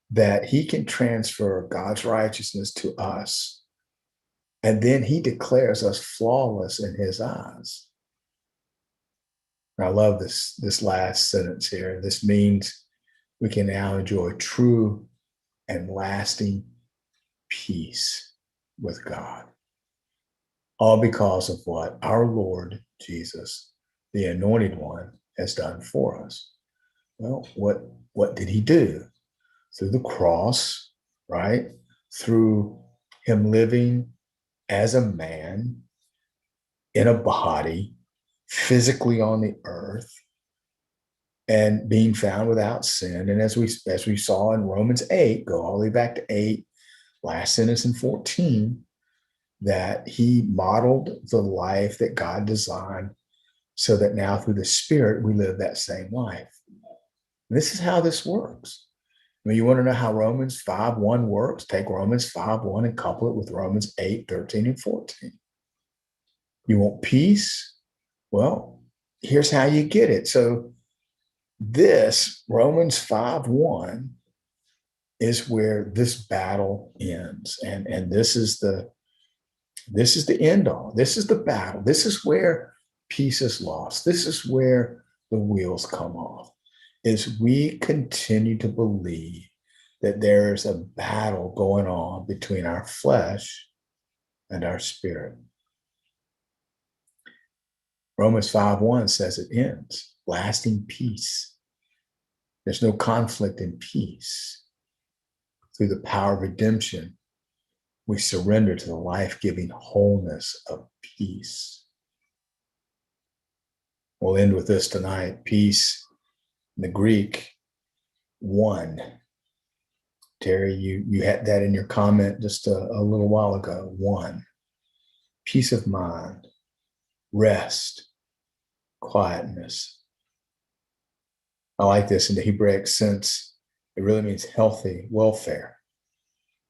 that he can transfer God's righteousness to us, and then he declares us flawless in his eyes. And I love this last sentence here. This means we can now enjoy true and lasting peace with God. All because of what our Lord Jesus, the Anointed One, has done for us. Well, what did he do? Through the cross, right? Through him living as a man in a body, physically on the earth, and being found without sin. And as we saw in Romans 8, go all the way back to 8, last sentence in 14, that he modeled the life that God designed, so that now through the Spirit we live that same life. And this is how this works. I mean, you want to know how Romans 5:1 works? Take Romans 5:1 and couple it with Romans 8:13 and 14. You want peace? Well, here's how you get it. So this Romans 5:1 is where this battle ends. And this is the end all. This is the battle. This is where peace is lost. This is where the wheels come off, is we continue to believe that there's a battle going on between our flesh and our spirit. Romans 5:1 says it ends, lasting peace. There's no conflict in peace. Through the power of redemption, we surrender to the life-giving wholeness of peace. We'll end with this tonight. Peace, in the Greek, one. Terry, you had that in your comment just a little while ago. One. Peace of mind, rest, quietness. I like this in the Hebraic sense. It really means healthy welfare.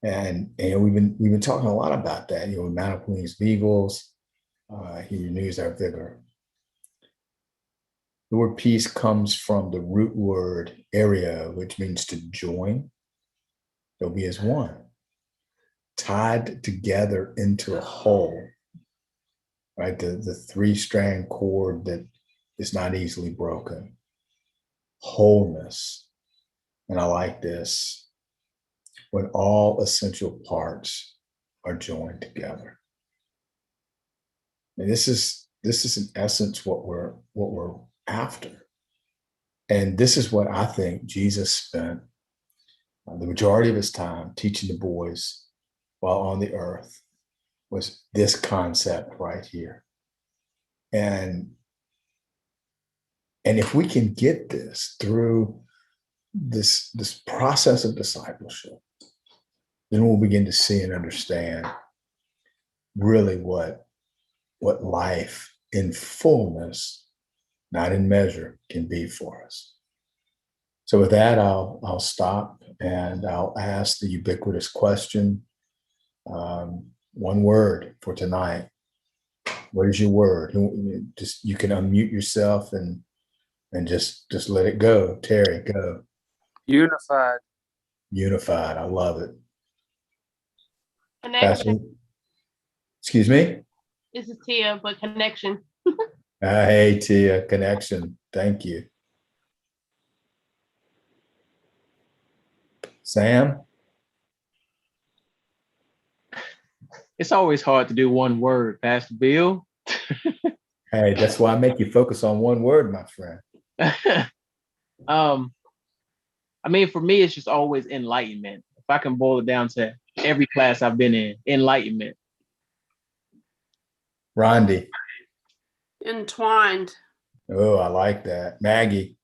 And we've been talking a lot about that. Mount up wings of eagles. He renews our vigor. The word peace comes from the root word area, which means to join. They'll be as one, tied together into a whole. Right, the three-strand cord that is not easily broken. Wholeness. And I like this. When all essential parts are joined together. And this is in essence what we're after. And this is what I think Jesus spent the majority of his time teaching the boys while on the earth, was this concept right here. And if we can get this through this process of discipleship, then we'll begin to see and understand really what life in fullness, not in measure, can be for us. So with that, I'll stop and I'll ask the ubiquitous question. One word for tonight. What is your word? Just you can unmute yourself and just let it go. Terry, go. Unified. Unified. I love it. Connection. Excuse me? This is Tia, but connection. Hey, Tia, connection. Thank you. Sam? It's always hard to do one word, Pastor Bill. Hey, that's why I make you focus on one word, my friend. I mean, for me, it's just always enlightenment. If I can boil it down to every class I've been in, enlightenment. Rondi. Entwined. Oh, I like that. Maggie.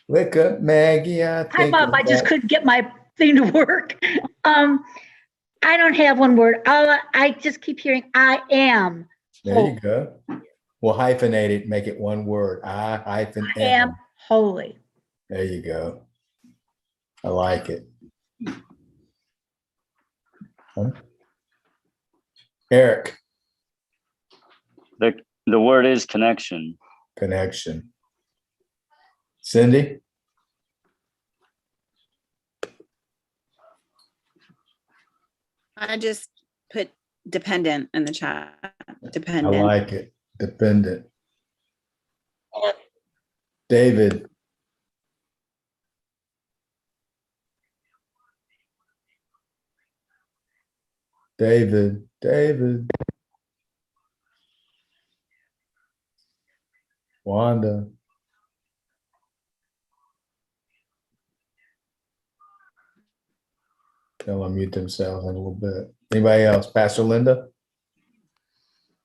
Wake up, Maggie. Hi, Bob. I just couldn't get my thing to work. I don't have one word. I just keep hearing I am. There you go. We'll hyphenate it, make it one word. I am holy. There you go. I like it. Huh? Eric. The word is connection. Connection. Cindy. I just put dependent in the chat. Dependent. I like it. Dependent. David. David. Wanda. They'll unmute themselves in a little bit. Anybody else? Pastor Linda?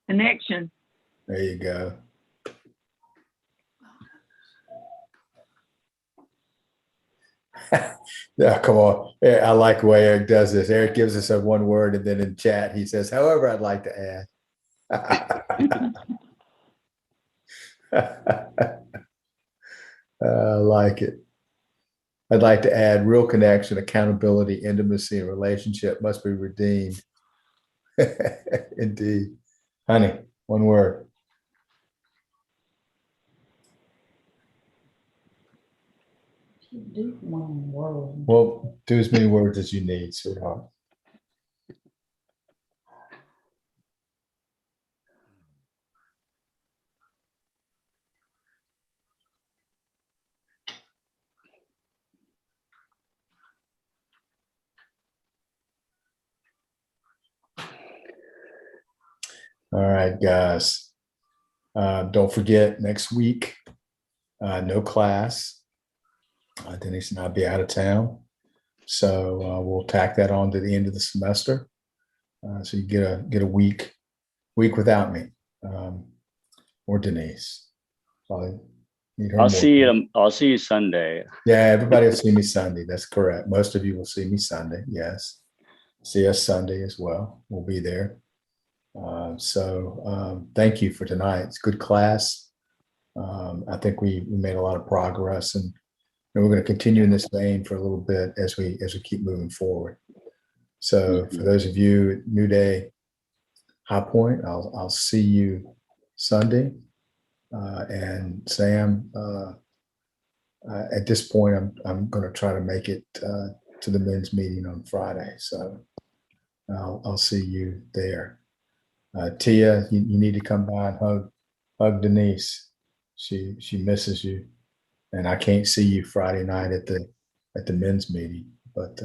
Connection. There you go. Yeah, come on. Yeah, I like the way Eric does this. Eric gives us a one word and then in chat he says, however, I'd like to add. I like it. I'd like to add real connection, accountability, intimacy, and relationship must be redeemed. Indeed. Honey, one word. Do one word. Well, do as many words as you need, sweetheart. All right, guys. Don't forget, next week, no class. Denise and I'll be out of town. So we'll tack that on to the end of the semester. So you get a week without me, or Denise. Probably need her I'll more. see you. I'll see you Sunday. Yeah, everybody will see me Sunday. That's correct. Most of you will see me Sunday. Yes. See us Sunday as well. We'll be there. Thank you for tonight. It's a good class. I think we made a lot of progress, and we're going to continue in this vein for a little bit as we keep moving forward. So for those of you at New Day High Point, I'll see you Sunday. And Sam, at this point, I'm going to try to make it to the men's meeting on Friday. So I'll see you there. Tia, you need to come by and hug Denise. She misses you, and I can't see you Friday night at the men's meeting, but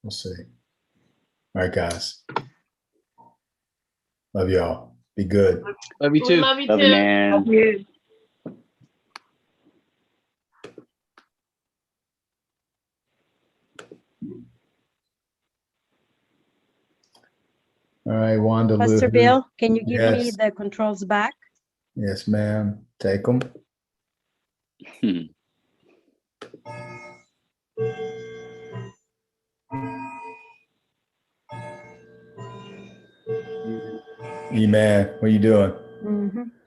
we'll see. All right, guys. Love y'all. Be good. Love you We too. love you Love you, too. man. All right, Wanda. Pastor Lou. Bill, can you give me Yes. the controls back? Yes, ma'am. Take them. E-man, what you doing?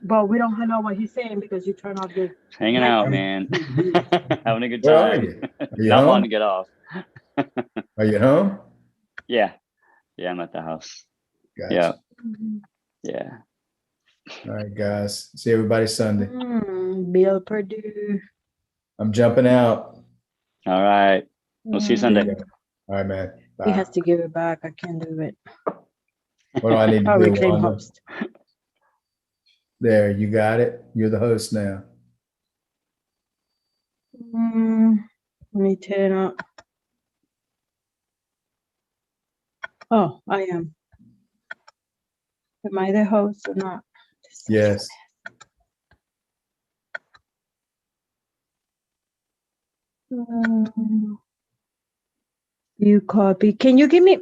But we don't know what he's saying because you turn off your. Hanging out, man. Having a good Where are time. you? Are you Now I'm home? on to get off. Are you at home? Yeah. Yeah, I'm at the house. Gotcha. Yeah. Yeah. All right, guys. See everybody Sunday. Bill Purdue. I'm jumping out. All right. We'll see you Sunday. All right, man. He Bye. has to give it back. I can't do it. What do I need to I'll do, reclaim Wanda? host. There, you got it. You're the host now. Let me turn up. Oh, I am. Am I the host or not? Yes. You copy. Can you give me,